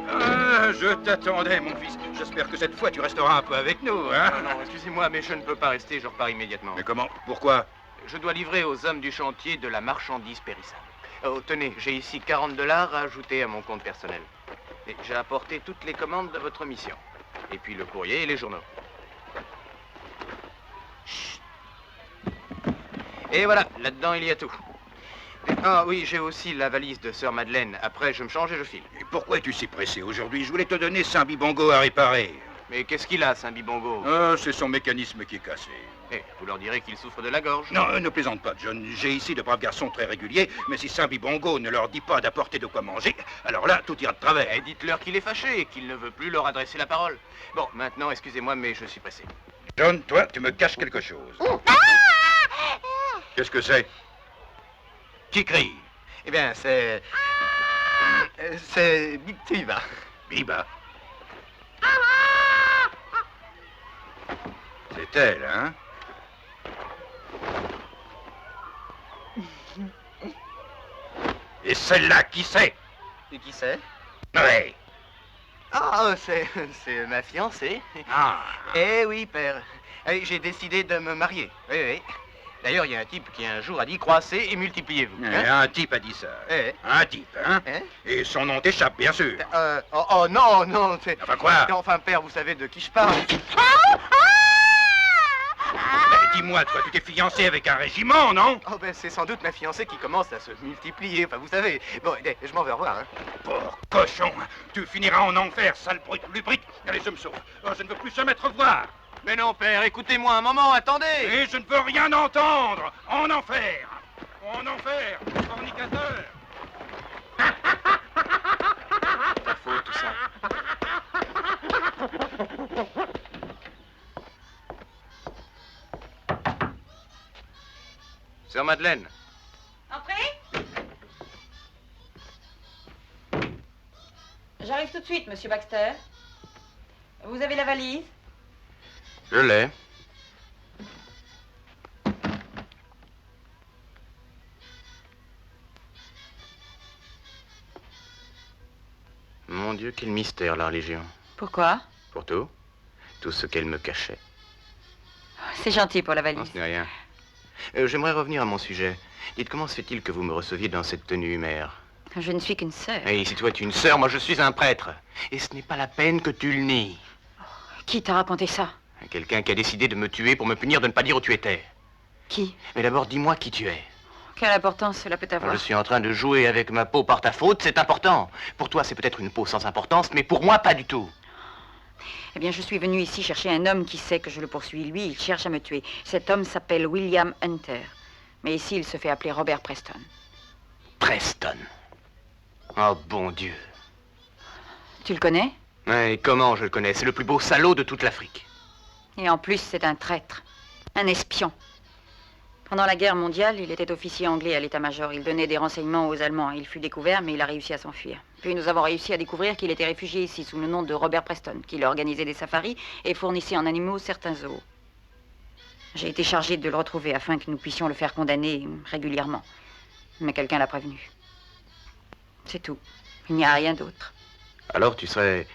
Ah, je t'attendais, mon fils. J'espère que cette fois, tu resteras un peu avec nous, hein? Non, excusez-moi, mais je ne peux pas rester, je repars immédiatement. Mais comment? Pourquoi? Je dois livrer aux hommes du chantier de la marchandise périssable. Oh, tenez, j'ai ici 40 $ à ajouter à mon compte personnel. Et j'ai apporté toutes les commandes de votre mission. Et puis le courrier et les journaux. Chut. Et voilà, là-dedans, il y a tout. Ah oui, j'ai aussi la valise de Sœur Madeleine. Après, je me change et je file. Et pourquoi es-tu si pressé aujourd'hui? Je voulais te donner Saint-Bibongo à réparer. Mais qu'est-ce qu'il a, Saint-Bibongo? C'est son mécanisme qui est cassé. Eh, vous leur direz qu'il souffre de la gorge. Non, ne plaisante pas, John. J'ai ici de braves garçons très réguliers, mais si Saint-Bibongo ne leur dit pas d'apporter de quoi manger, alors là, tout ira de travers. Eh, dites-leur qu'il est fâché et qu'il ne veut plus leur adresser la parole. Bon, maintenant, excusez-moi, mais je suis pressé. John, toi, tu me caches quelque chose. Qu'est-ce que c'est? Qui crie? Eh bien, c'est... C'est Biba. Biba? C'est elle, hein? Et celle-là, qui c'est? Et qui c'est? Ouais. Ah, c'est ma fiancée. Ah. Eh oui, père. Eh, j'ai décidé de me marier. Oui, oui. D'ailleurs, il y a un type qui un jour a dit croissez et multipliez-vous. Un type a dit ça. Un type, hein? Et son nom t'échappe, bien sûr. Oh non, non, c'est... Enfin quoi? Enfin, père, vous savez de qui je parle. Dis-moi, toi, tu t'es fiancé avec un régiment, non? Oh ben, c'est sans doute ma fiancée qui commence à se multiplier. Enfin, vous savez. Bon, je m'en vais, au revoir, hein. Pauvre cochon, tu finiras en enfer, sale brute lubrique. Allez, je me sauve. Oh, je ne veux plus jamais te revoir. Mais non, père, écoutez-moi un moment, attendez. Et je ne veux rien entendre. En enfer. En enfer, fornicateur. Ta faute, tout ça. Sœur Madeleine. Entrez. J'arrive tout de suite, monsieur Baxter. Vous avez la valise? Je l'ai. Mon Dieu, quel mystère, la religion. Pourquoi? Pour tout. Tout ce qu'elle me cachait. C'est gentil pour la Non, valise. ce n'est rien. J'aimerais revenir à mon sujet. Dites, comment se fait-il que vous me receviez dans cette tenue humère? Je ne suis qu'une sœur. Et si toi tu es une sœur, moi je suis un prêtre. Et ce n'est pas la peine que tu le nies. Qui t'a raconté ça? Quelqu'un qui a décidé de me tuer pour me punir de ne pas dire où tu étais. Qui? Mais d'abord, dis-moi qui tu es. Quelle importance cela peut avoir? Je suis en train de jouer avec ma peau par ta faute, c'est important. Pour toi, c'est peut-être une peau sans importance, mais pour moi, pas du tout. Eh bien, je suis venu ici chercher un homme qui sait que je le poursuis. Lui, il cherche à me tuer. Cet homme s'appelle William Hunter. Mais ici, il se fait appeler Robert Preston. Preston. Oh, bon Dieu. Tu le connais? Et comment je le connais? C'est le plus beau salaud de toute l'Afrique. Et en plus, c'est un traître. Un espion. Pendant la guerre mondiale, il était officier anglais à l'état-major. Il donnait des renseignements aux Allemands. Il fut découvert, mais il a réussi à s'enfuir. Puis nous avons réussi à découvrir qu'il était réfugié ici sous le nom de Robert Preston, qu'il organisait des safaris et fournissait en animaux certains zoos. J'ai été chargé de le retrouver afin que nous puissions le faire condamner régulièrement. Mais quelqu'un l'a prévenu. C'est tout. Il n'y a rien d'autre. Alors tu serais,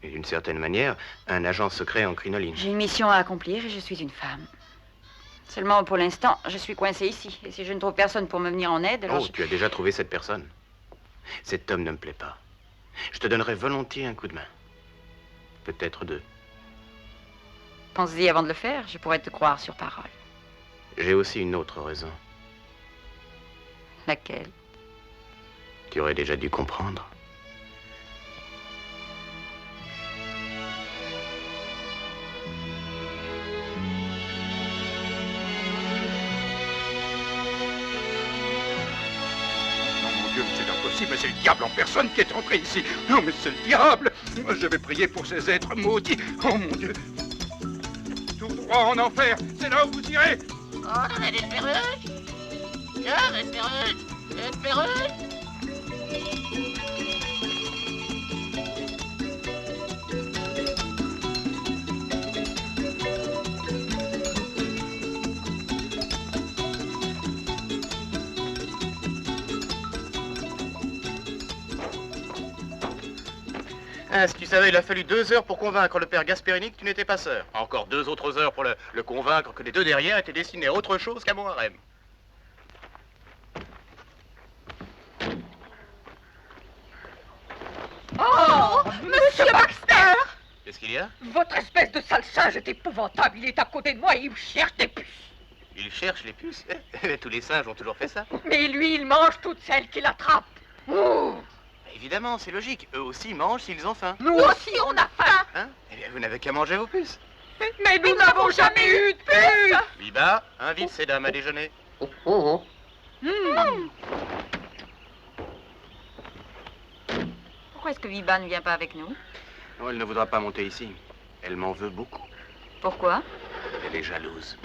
d'une certaine manière, un agent secret en crinoline. J'ai une mission à accomplir et je suis une femme. Seulement, pour l'instant, je suis coincée ici. Et si je ne trouve personne pour me venir en aide, alors Oh, tu as déjà trouvé cette personne. Cet homme ne me plaît pas. Je te donnerais volontiers un coup de main. Peut-être deux. Pense-y avant de le faire, je pourrais te croire sur parole. J'ai aussi une autre raison. Laquelle? Tu aurais déjà dû comprendre. C'est impossible, mais c'est le diable en personne qui est entré ici. Non, mais c'est le diable. Moi, je vais prier pour ces êtres maudits. Oh, mon Dieu. Tout droit en enfer. C'est là où vous irez. Oh, on a des perruches. Tiens, une perruche. Une perruche. Ah, si tu savais, il a fallu 2 heures pour convaincre le père Gasperini que tu n'étais pas sœur. Encore 2 autres heures pour le convaincre que les 2 derrière étaient destinés à autre chose qu'à mon harem. Qu'est-ce qu'il y a? Votre espèce de sale singe est épouvantable. Il est à côté de moi et il me cherche des puces. Il cherche les puces. Tous les singes ont toujours fait ça. Mais lui, il mange toutes celles qu'il attrape. Oh. Évidemment, c'est logique. Eux aussi mangent s'ils ont faim. Nous aussi, on a faim. Hein? Eh bien, vous n'avez qu'à manger vos puces. Mais nous n'avons jamais eu de puces. Biba, invite ces dames à déjeuner. Pourquoi est-ce que Viba ne vient pas avec nous? Non, elle ne voudra pas monter ici. Elle m'en veut beaucoup. Pourquoi? Elle est jalouse.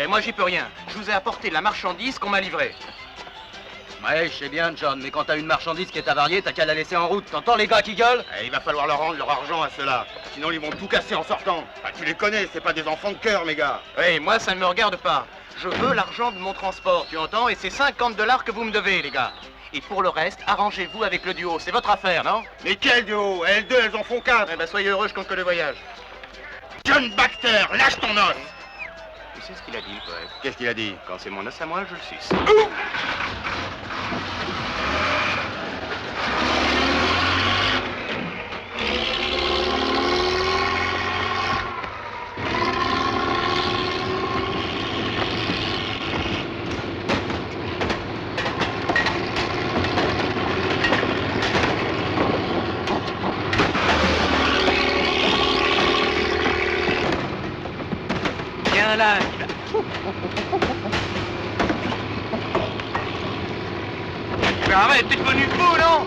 Moi, j'y peux rien. Je vous ai apporté la marchandise qu'on m'a livrée. Ouais, je sais bien, John, mais quand t'as une marchandise qui est avariée, t'as qu'à la laisser en route. T'entends les gars qui gueulent? Il va falloir leur rendre leur argent à ceux-là. Sinon, ils vont tout casser en sortant. Ah, tu les connais, c'est pas des enfants de cœur, mes gars. Oui, moi, ça ne me regarde pas. Je veux l'argent de mon transport, tu entends? Et c'est 50 $ que vous me devez, les gars. Et pour le reste, arrangez-vous avec le duo. C'est votre affaire, non? Mais quel duo? Elles deux, elles en font 4. Eh ben, soyez heureux, je compte que le voyage. John Baxter, lâche ton os! Tu sais ce qu'il a dit, le poète? Qu'est-ce qu'il a dit? Quand c'est mon os à moi, je le suce. Viens là, Viva. Mais arrête, t'es devenu fou, non?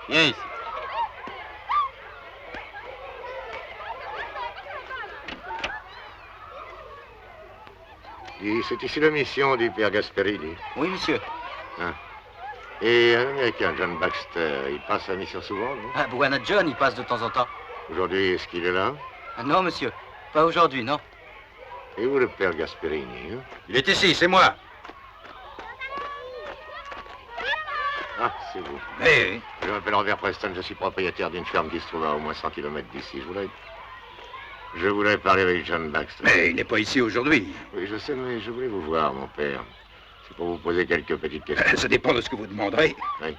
Viens ici. c'est ici la mission du père Gasperini. Oui, monsieur. Hein? Et un Américain, John Baxter, il passe sa mission souvent, non? Ah, Buana John, il passe de temps en temps. Aujourd'hui, est-ce qu'il est là? Ah, non, monsieur. Pas aujourd'hui, non. Et où le père Gasperini, hein? Il est ici, c'est moi. Ah, c'est vous. Oui. Je m'appelle Robert Preston, je suis propriétaire d'une ferme qui se trouve à au moins 100 km d'ici. Je voulais parler avec John Baxter. Mais il n'est pas ici aujourd'hui. Oui, je sais, mais je voulais vous voir, mon père. C'est pour vous poser quelques petites questions. Ça dépend de ce que vous demanderez. Oui.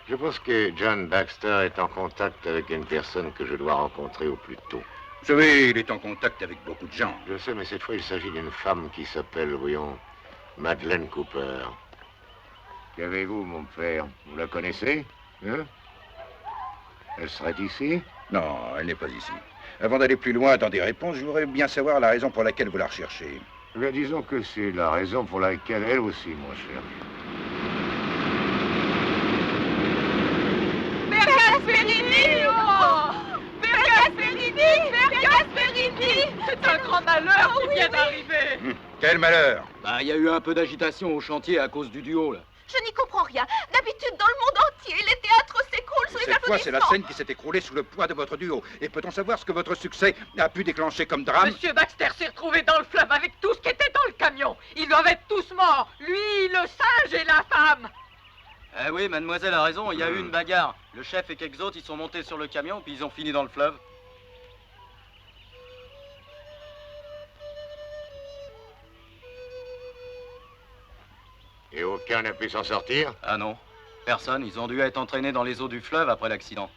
Je pense que John Baxter est en contact avec une personne que je dois rencontrer au plus tôt. Vous savez, il est en contact avec beaucoup de gens. Je sais, mais cette fois, il s'agit d'une femme qui s'appelle, voyons, Madeleine Cooper. Qu'avez-vous, mon père? Vous la connaissez? Hein? Elle serait ici? Non, elle n'est pas ici. Avant d'aller plus loin dans des réponses, je voudrais bien savoir la raison pour laquelle vous la recherchez. Eh bien, disons que c'est la raison pour laquelle elle aussi, mon cher. Père Gasperini! Oh! Père Gasperini! Père Gasperini! C'est un grand malheur qui vient d'arriver! Quel malheur! Bah, il y a eu un peu d'agitation au chantier à cause du duo, là. Je n'y comprends rien. D'habitude, dans le monde entier, les théâtres s'écroulent sous les Cette fois, c'est la applaudissements. scène qui s'est écroulée sous le poids de votre duo. Et peut-on savoir ce que votre succès a pu déclencher comme drame? Monsieur Baxter s'est retrouvé dans le fleuve avec tout ce qui était dans le camion. Ils doivent être tous morts. Lui, le singe et la femme. Eh oui, mademoiselle a raison, il y a eu une bagarre. Le chef et quelques autres, ils sont montés sur le camion, puis ils ont fini dans le fleuve. Et aucun n'a pu s'en sortir? Ah non, personne. Ils ont dû être entraînés dans les eaux du fleuve après l'accident.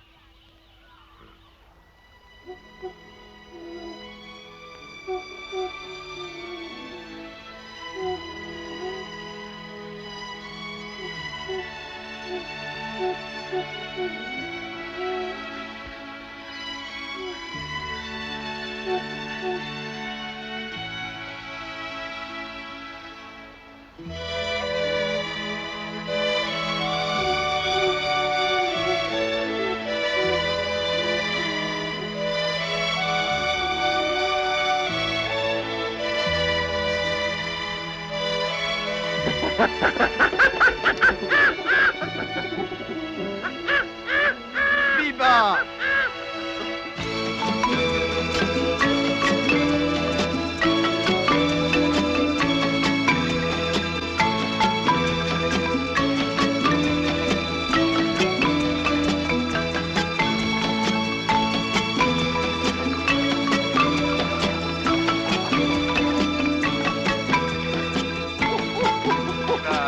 Viva!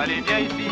Allez, viens ici.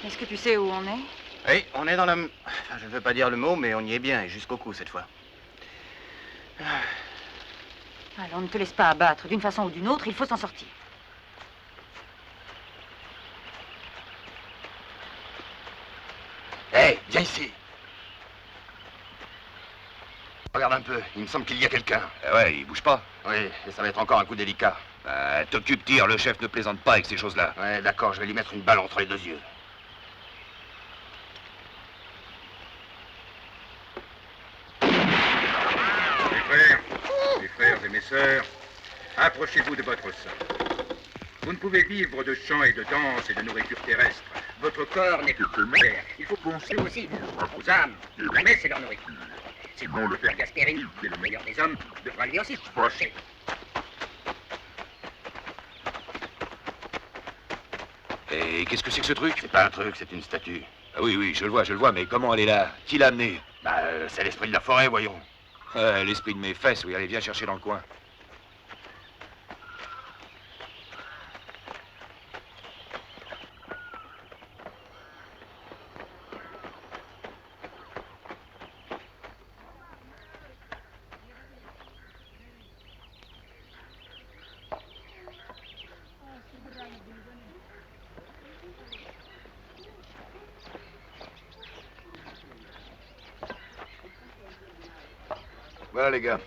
Est-ce que tu sais où on est? Oui, on est dans la... Enfin, je ne veux pas dire le mot, mais on y est bien, et jusqu'au cou cette fois. Alors ne te laisse pas abattre. D'une façon ou d'une autre, il faut s'en sortir. Hé, viens ici. Regarde un peu, il me semble qu'il y a quelqu'un. Ouais, il bouge pas. Oui, et ça va être encore un coup délicat. Bah, t'occupe, tire, le chef ne plaisante pas avec ces choses-là. Ouais, d'accord, je vais lui mettre une balle entre les deux yeux. Mes frères et mes sœurs, approchez-vous de votre sang. Vous ne pouvez vivre de chants et de danse et de nourriture terrestre. Votre corps n'est que éphémère. Il faut penser aussi aux âmes. Mais c'est leur nourriture. C'est bon, le père Gasperini, qui est le meilleur des hommes, devra lui aussi se pencher. Et qu'est-ce que c'est que ce truc? C'est pas un truc, c'est une statue. Ah oui, oui, je le vois, mais comment elle est là? Qui l'a amenée? Bah, c'est l'esprit de la forêt, voyons. L'esprit de mes fesses, oui, allez, viens chercher dans le coin. Voilà, les gars.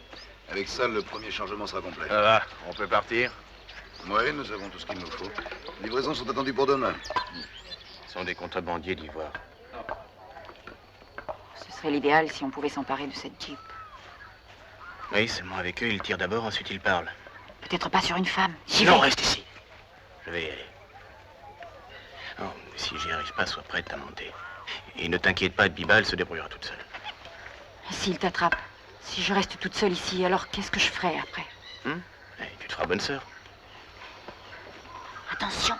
Avec ça, le premier chargement sera complet. Ça va, on peut partir. Oui, nous avons tout ce qu'il nous faut. Les livraisons sont attendues pour demain. Ce sont des contrebandiers d'ivoire. Ce serait l'idéal si on pouvait s'emparer de cette Jeep. Oui, seulement avec eux, ils tirent d'abord, ensuite ils parlent. Peut-être pas sur une femme. J'y Non, vais. reste ici. Je vais y aller. Oh, si j'y arrive pas, sois prête à monter. Et ne t'inquiète pas, Biba, elle se débrouillera toute seule. S'il t'attrape, si je reste toute seule ici, alors qu'est-ce que je ferai après? Tu te feras bonne sœur. Attention.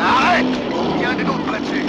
Arrête! Il y a un des nôtres là-dessus.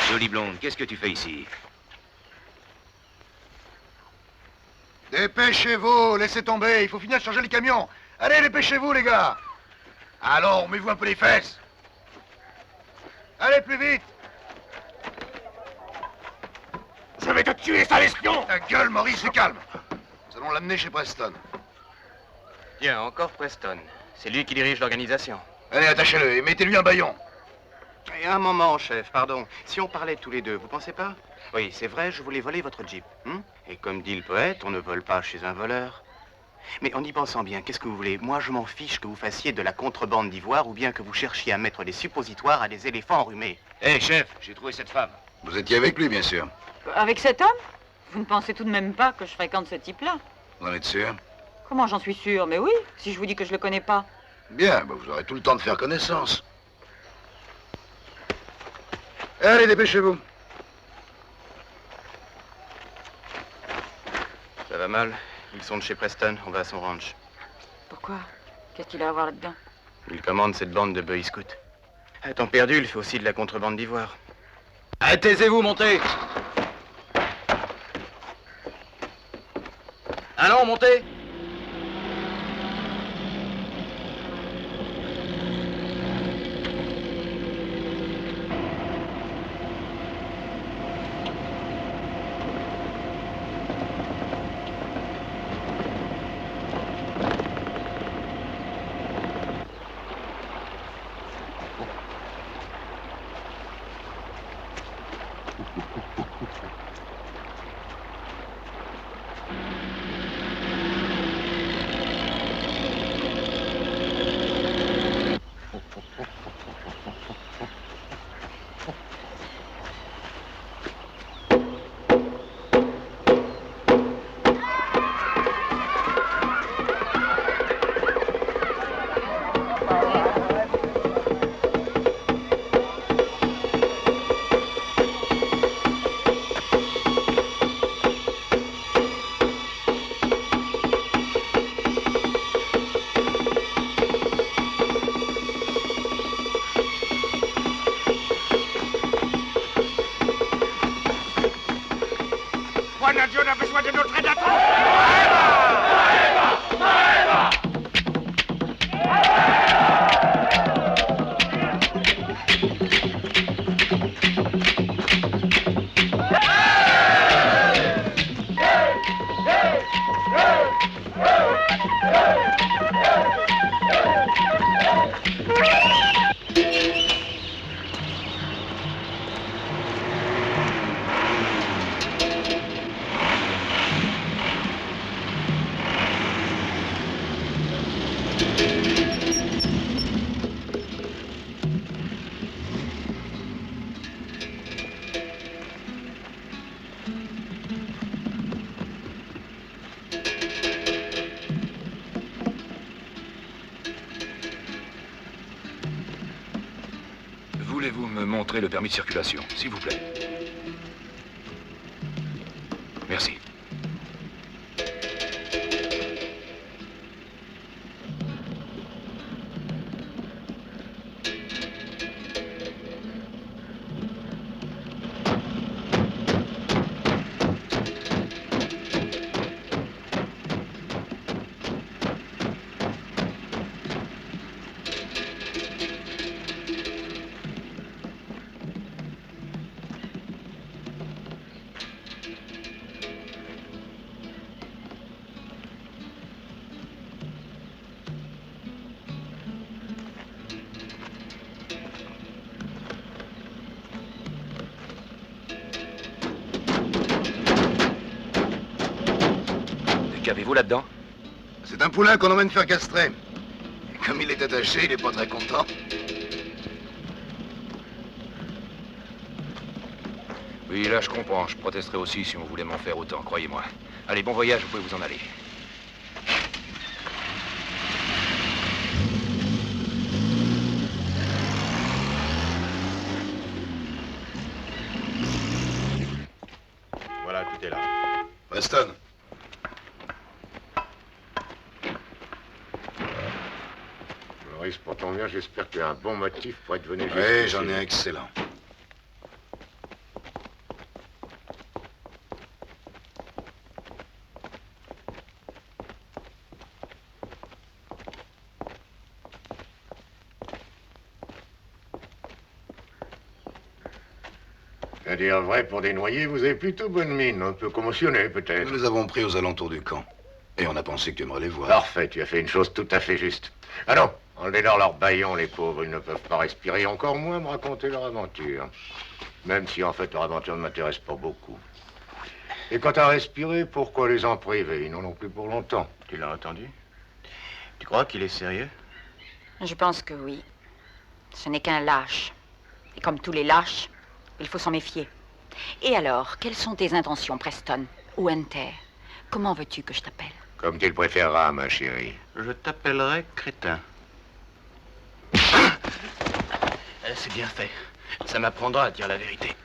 Jolie blonde, qu'est-ce que tu fais ici? Dépêchez-vous, laissez tomber, il faut finir de charger les camions. Allez, dépêchez-vous, les gars. Alors, mets-vous un peu les fesses. Allez, plus vite. Je vais te tuer, sale espion. Ta gueule, Maurice, et calme. Nous allons l'amener chez Preston. Tiens, encore Preston. C'est lui qui dirige l'organisation. Allez, attachez-le et mettez-lui un bâillon. Et un moment, chef, pardon. Si on parlait tous les deux, vous pensez pas? Oui, c'est vrai, je voulais voler votre Jeep. Et comme dit le poète, on ne vole pas chez un voleur. Mais en y pensant bien, qu'est-ce que vous voulez? Moi, je m'en fiche que vous fassiez de la contrebande d'ivoire ou bien que vous cherchiez à mettre des suppositoires à des éléphants enrhumés. Hé, chef, j'ai trouvé cette femme. Vous étiez avec lui, bien sûr. Avec cet homme? Vous ne pensez tout de même pas que je fréquente ce type-là? Vous en êtes sûr? Comment j'en suis sûre? Mais oui, si je vous dis que je le connais pas. Bien, bah vous aurez tout le temps de faire connaissance. Allez, dépêchez-vous. Ça va mal. Ils sont de chez Preston, on va à son ranch. Pourquoi? Qu'est-ce qu'il a à voir là-dedans? Il commande cette bande de Boy Scouts. À temps perdu, il fait aussi de la contrebande d'ivoire. Taisez-vous, montez. Allons, montez. Voulez-vous me montrer le permis de circulation, s'il vous plaît? Merci. Qu'avez-vous là-dedans? C'est un poulain qu'on emmène faire castrer. Et comme il est attaché, il est pas très content. Oui, là, je comprends. Je protesterai aussi si on voulait m'en faire autant, croyez-moi. Allez, bon voyage, vous pouvez vous en aller. Voilà, tout est là. Preston. Maurice, pour ton bien, j'espère que tu as un bon motif pour être venu jusqu'ici. Oui, j'en ai un excellent. À dire vrai, pour des noyés, vous avez plutôt bonne mine, un peu commotionné peut-être. Nous les avons pris aux alentours du camp. Et on a pensé que tu aimerais les voir. Parfait, tu as fait une chose tout à fait juste. Ah non, enlevez-leur leurs bâillons, les pauvres, ils ne peuvent pas respirer, encore moins me raconter leur aventure. Même si en fait leur aventure ne m'intéresse pas beaucoup. Et quant à respirer, pourquoi les en priver? Ils n'en ont plus pour longtemps. Tu l'as entendu? Tu crois qu'il est sérieux? Je pense que oui. Ce n'est qu'un lâche. Et comme tous les lâches, il faut s'en méfier. Et alors, quelles sont tes intentions, Preston? Ou Hunter? Comment veux-tu que je t'appelle? Comme tu le préféreras, ma chérie. Je t'appellerai crétin. C'est bien fait. Ça m'apprendra à dire la vérité.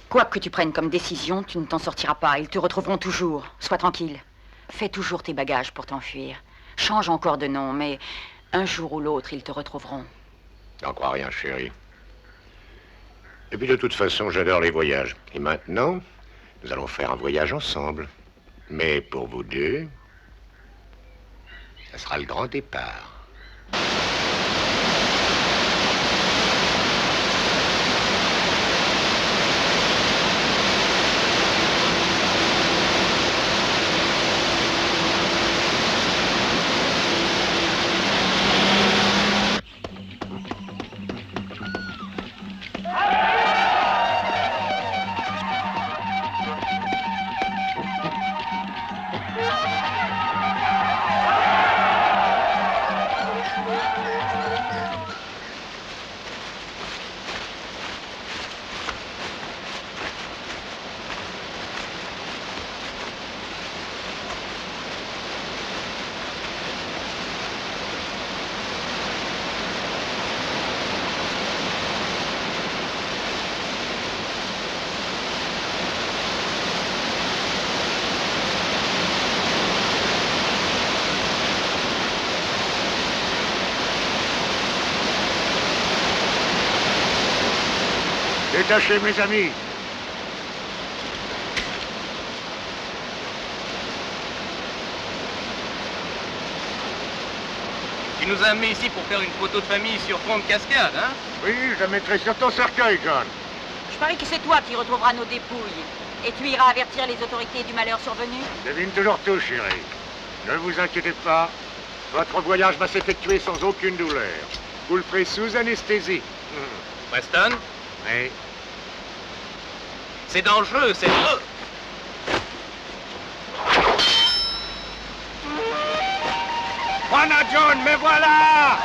Quoi que tu prennes comme décision, tu ne t'en sortiras pas. Ils te retrouveront toujours. Sois tranquille. Fais toujours tes bagages pour t'enfuir. Change encore de nom, mais un jour ou l'autre, ils te retrouveront. J'en crois rien, chérie. Et puis de toute façon, j'adore les voyages. Et maintenant, nous allons faire un voyage ensemble. Mais pour vous deux, ça sera le grand départ. Détachez, mes amis. Tu nous as amenés ici pour faire une photo de famille sur fond de cascade, hein? Oui, je la mettrai sur ton cercueil, John. Je parie que c'est toi qui retrouveras nos dépouilles. Et tu iras avertir les autorités du malheur survenu. Devine toujours tout, chérie. Ne vous inquiétez pas. Votre voyage va s'effectuer sans aucune douleur. Vous le ferez sous anesthésie. Preston? Oui. C'est dangereux, c'est... Juana John, me voilà!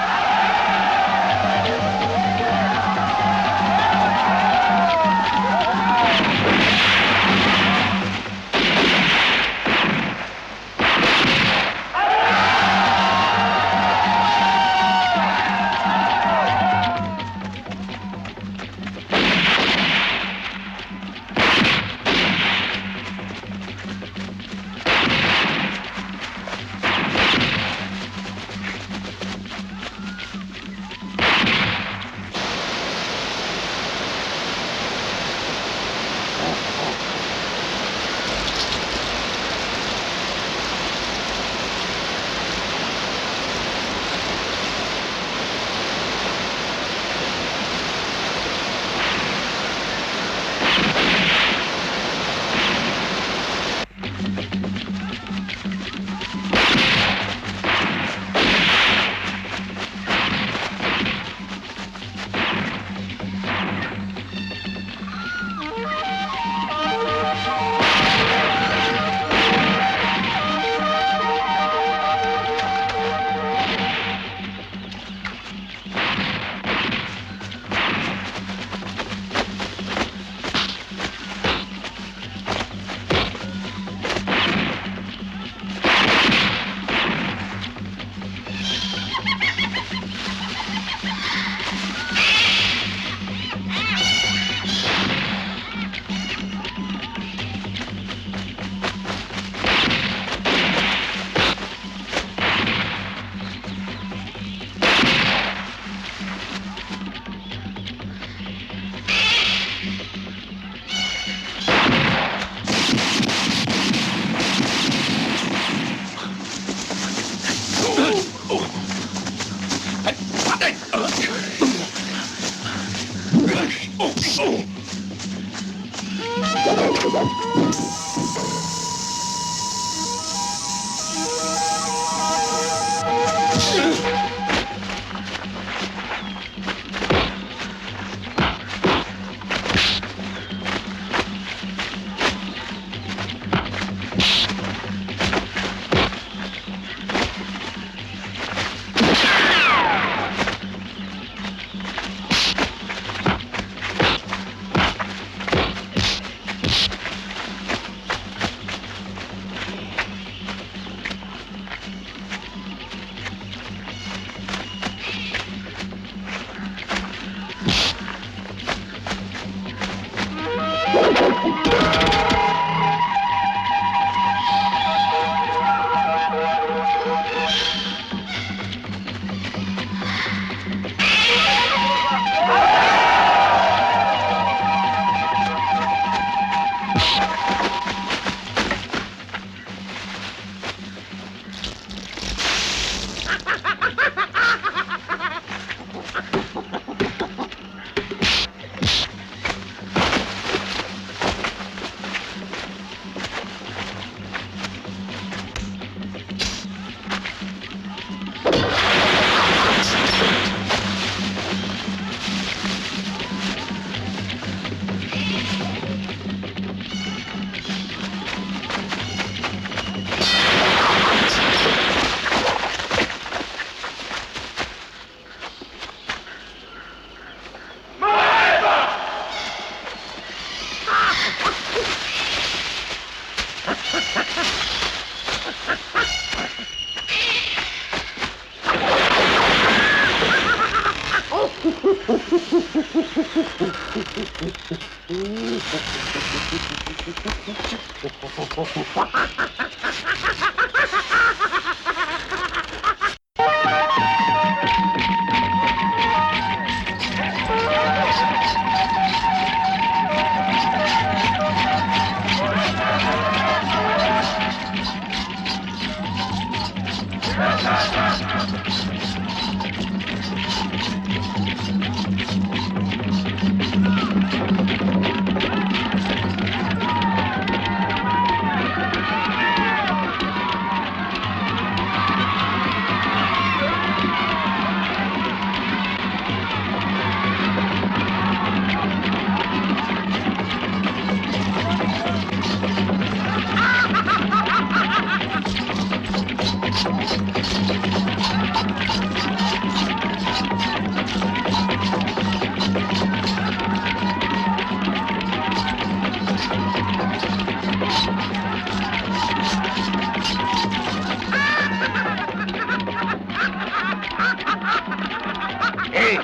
Hé,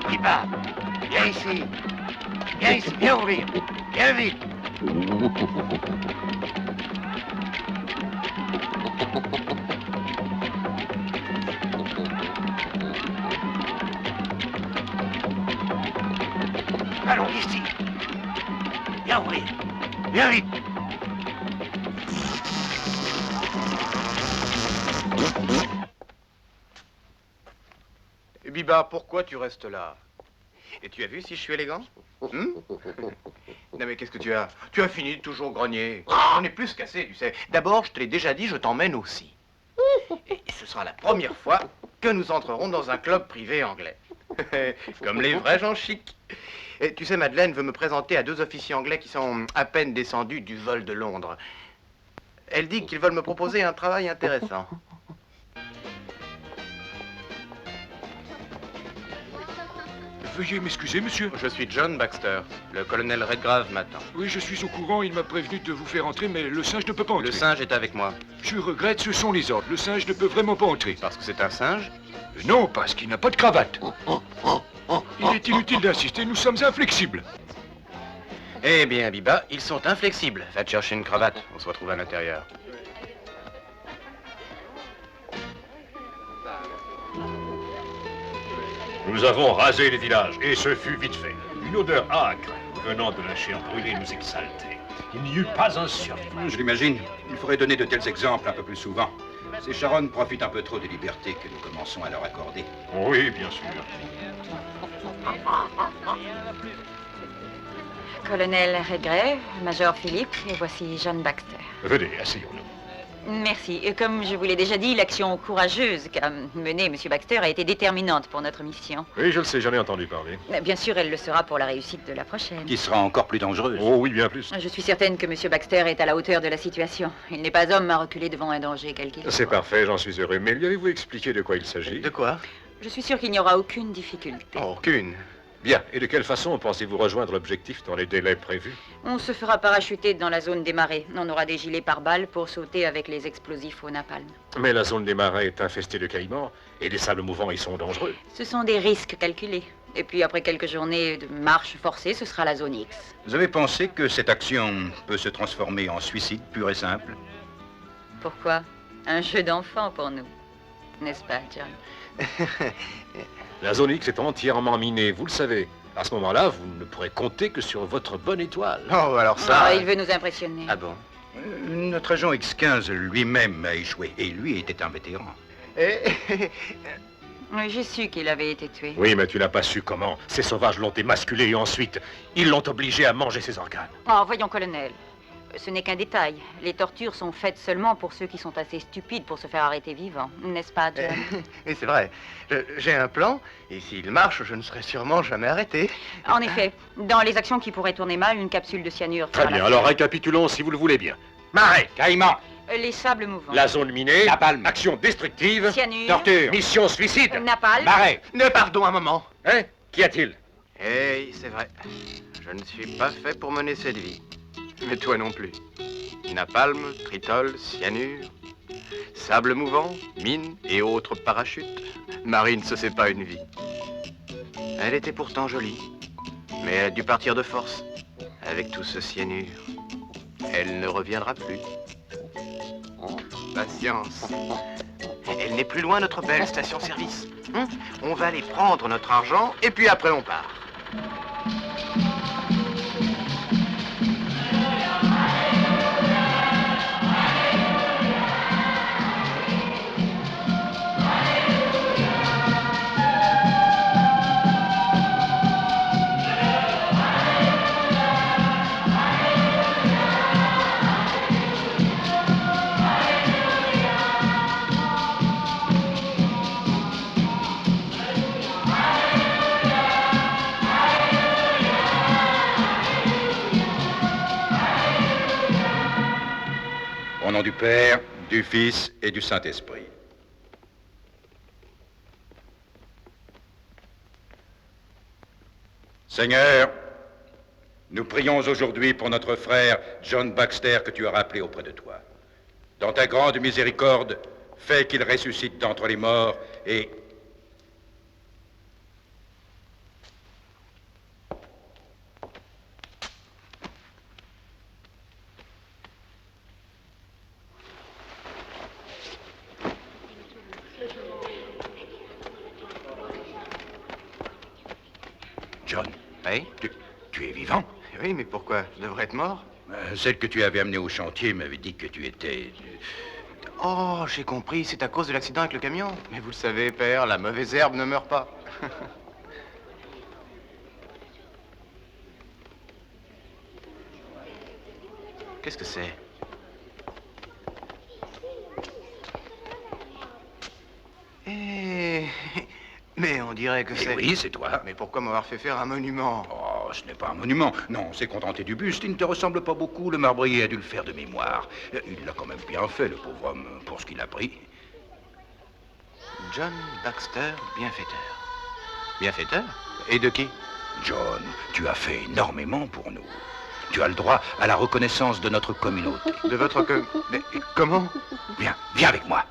Biba, viens ici. Viens ici, viens ouvrir. Viens vite. Allons, ici. Viens ouvrir. Viens vite. Biba, pourquoi tu restes là? Et tu as vu si je suis élégant? Non mais qu'est-ce que tu as? Tu as fini de toujours grogner. J'en ai plus qu'assez, tu sais. D'abord, je te l'ai déjà dit, je t'emmène aussi. Et ce sera la première fois que nous entrerons dans un club privé anglais. Comme les vrais gens chics. Et tu sais, Madeleine veut me présenter à 2 officiers anglais qui sont à peine descendus du vol de Londres. Elle dit qu'ils veulent me proposer un travail intéressant. Veuillez m'excuser, monsieur. Je suis John Baxter. Le colonel Redgrave m'attend. Oui, je suis au courant. Il m'a prévenu de vous faire entrer, mais le singe ne peut pas entrer. Le singe est avec moi. Je regrette, ce sont les ordres. Le singe ne peut vraiment pas entrer. Parce que c'est un singe? Non, parce qu'il n'a pas de cravate. Il est inutile d'insister, nous sommes inflexibles. Eh bien, Biba, ils sont inflexibles. Va te chercher une cravate. On se retrouve à l'intérieur. Nous avons rasé les villages, et ce fut vite fait. Une odeur âcre venant de la chair brûlée nous exaltait. Il n'y eut pas un survivant. Je l'imagine. Il faudrait donner de tels exemples un peu plus souvent. Ces charronnes profitent un peu trop des libertés que nous commençons à leur accorder. Oui, bien sûr. Colonel Redgrave, Major Philippe, et voici John Baxter. Venez, asseyons-nous. Merci. Et comme je vous l'ai déjà dit, l'action courageuse qu'a menée M. Baxter a été déterminante pour notre mission. Oui, je le sais, j'en ai entendu parler. Bien sûr, elle le sera pour la réussite de la prochaine. Qui sera encore plus dangereuse. Oh oui, bien plus. Je suis certaine que M. Baxter est à la hauteur de la situation. Il n'est pas homme à reculer devant un danger quel qu'il soit. C'est parfait, j'en suis heureux. Mais lui avez-vous expliqué de quoi il s'agit? De quoi? Je suis sûre qu'il n'y aura aucune difficulté. Oh, aucune. Bien. Et de quelle façon pensez-vous rejoindre l'objectif dans les délais prévus? On se fera parachuter dans la zone des marais. On aura des gilets pare-balles pour sauter avec les explosifs au napalm. Mais la zone des marais est infestée de caïmans et les sables mouvants y sont dangereux. Ce sont des risques calculés. Et puis après quelques journées de marche forcée, ce sera la zone X. Vous avez pensé que cette action peut se transformer en suicide pur et simple? Pourquoi? Un jeu d'enfant pour nous. N'est-ce pas, John? La zone X est entièrement minée, vous le savez. À ce moment-là, vous ne pourrez compter que sur votre bonne étoile. Oh, alors ça... Ah, il veut nous impressionner. Ah bon? Notre agent X-15 lui-même a échoué, et lui était un vétéran. Oui, j'ai su qu'il avait été tué. Oui, mais tu n'as pas su comment. Ces sauvages l'ont émasculé et ensuite, ils l'ont obligé à manger ses organes. Oh, voyons, colonel. Ce n'est qu'un détail. Les tortures sont faites seulement pour ceux qui sont assez stupides pour se faire arrêter vivants. N'est-ce pas, John? Oui, c'est vrai. J'ai un plan, et s'il marche, je ne serai sûrement jamais arrêté. En effet, dans les actions qui pourraient tourner mal, une capsule de cyanure... Très bien, alors récapitulons si vous le voulez bien. Marais, caïman. Les sables mouvants. La zone minée. Napalm. Action destructive. Cyanure. Torture. Mission suicide. Napalm. Marais. Ne pardon un moment. Hein? Qu'y a-t-il? Eh, c'est vrai. Je ne suis pas fait pour mener cette vie. Mais toi non plus. Napalm, tritol, cyanure, sable mouvant, mine et autres parachutes. Marie ne se fait pas une vie. Elle était pourtant jolie, mais elle a dû partir de force. Avec tout ce cyanure, elle ne reviendra plus. Patience. Elle n'est plus loin, notre belle station-service. On va aller prendre notre argent et puis après on part. Au nom du Père, du Fils et du Saint-Esprit. Seigneur, nous prions aujourd'hui pour notre frère John Baxter que tu as rappelé auprès de toi. Dans ta grande miséricorde, fais qu'il ressuscite d'entre les morts et... John. Oui? Tu es vivant? Oui, mais pourquoi? Je devrais être mort? Celle que tu avais amenée au chantier m'avait dit que tu étais... Oh, j'ai compris, c'est à cause de l'accident avec le camion. Mais vous le savez, père, la mauvaise herbe ne meurt pas. Qu'est-ce que c'est? Mais on dirait que c'est... Oui, c'est toi. Mais pourquoi m'avoir fait faire un monument? Oh, ce n'est pas un monument. Non, c'est contenté du buste. Il ne te ressemble pas beaucoup. Le marbrier a dû le faire de mémoire. Il l'a quand même bien fait, le pauvre homme, pour ce qu'il a pris. John Baxter, bienfaiteur. Bienfaiteur? Et de qui? John, tu as fait énormément pour nous. Tu as le droit à la reconnaissance de notre communauté. De votre Mais comment? Viens avec moi.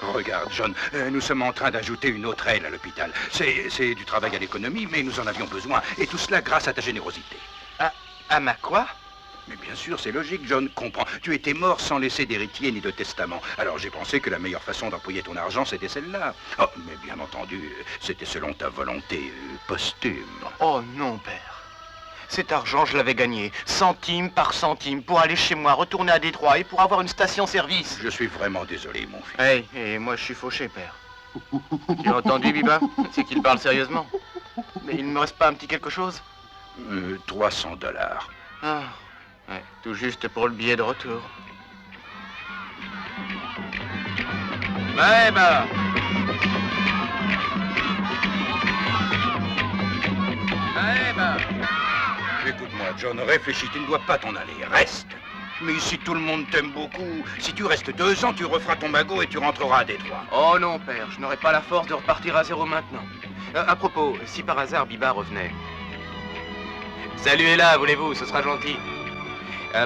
Regarde, John, nous sommes en train d'ajouter une autre aile à l'hôpital. C'est du travail à l'économie, mais nous en avions besoin. Et tout cela grâce à ta générosité. À ma quoi? Mais bien sûr, c'est logique, John, comprends. Tu étais mort sans laisser d'héritier ni de testament. Alors j'ai pensé que la meilleure façon d'employer ton argent, c'était celle-là. Oh, mais bien entendu, c'était selon ta volonté posthume. Oh non, père. Cet argent, je l'avais gagné, centime par centime, pour aller chez moi, retourner à Détroit et pour avoir une station-service. Je suis vraiment désolé, mon fils. Hey, et moi, je suis fauché, père. Tu as entendu, Biba? C'est qu'il parle sérieusement. Mais il ne me reste pas un petit quelque chose? $300. Ah, ouais, tout juste pour le billet de retour. Ouais, bah. Ouais, bah. Écoute-moi, John, réfléchis, tu ne dois pas t'en aller. Reste. Mais si tout le monde t'aime beaucoup, si tu restes 2 ans, tu referas ton magot et tu rentreras à Détroit. Oh non, père, je n'aurai pas la force de repartir à zéro maintenant. À propos, si par hasard Biba revenait... Saluez-la, voulez-vous, ce sera gentil.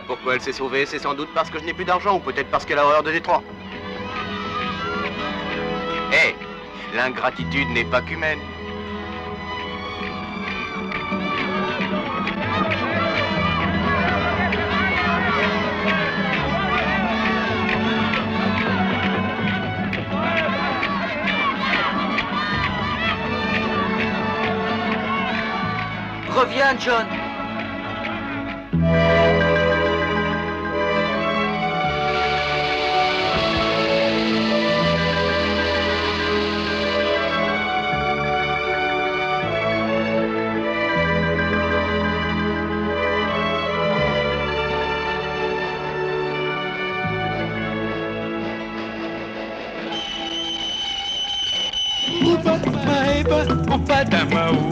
Pourquoi elle s'est sauvée? C'est sans doute parce que je n'ai plus d'argent, ou peut-être parce qu'elle a horreur de Détroit. Hé, l'ingratitude n'est pas qu'humaine. Reviens, John. Maheba, Maheba, Opadamau.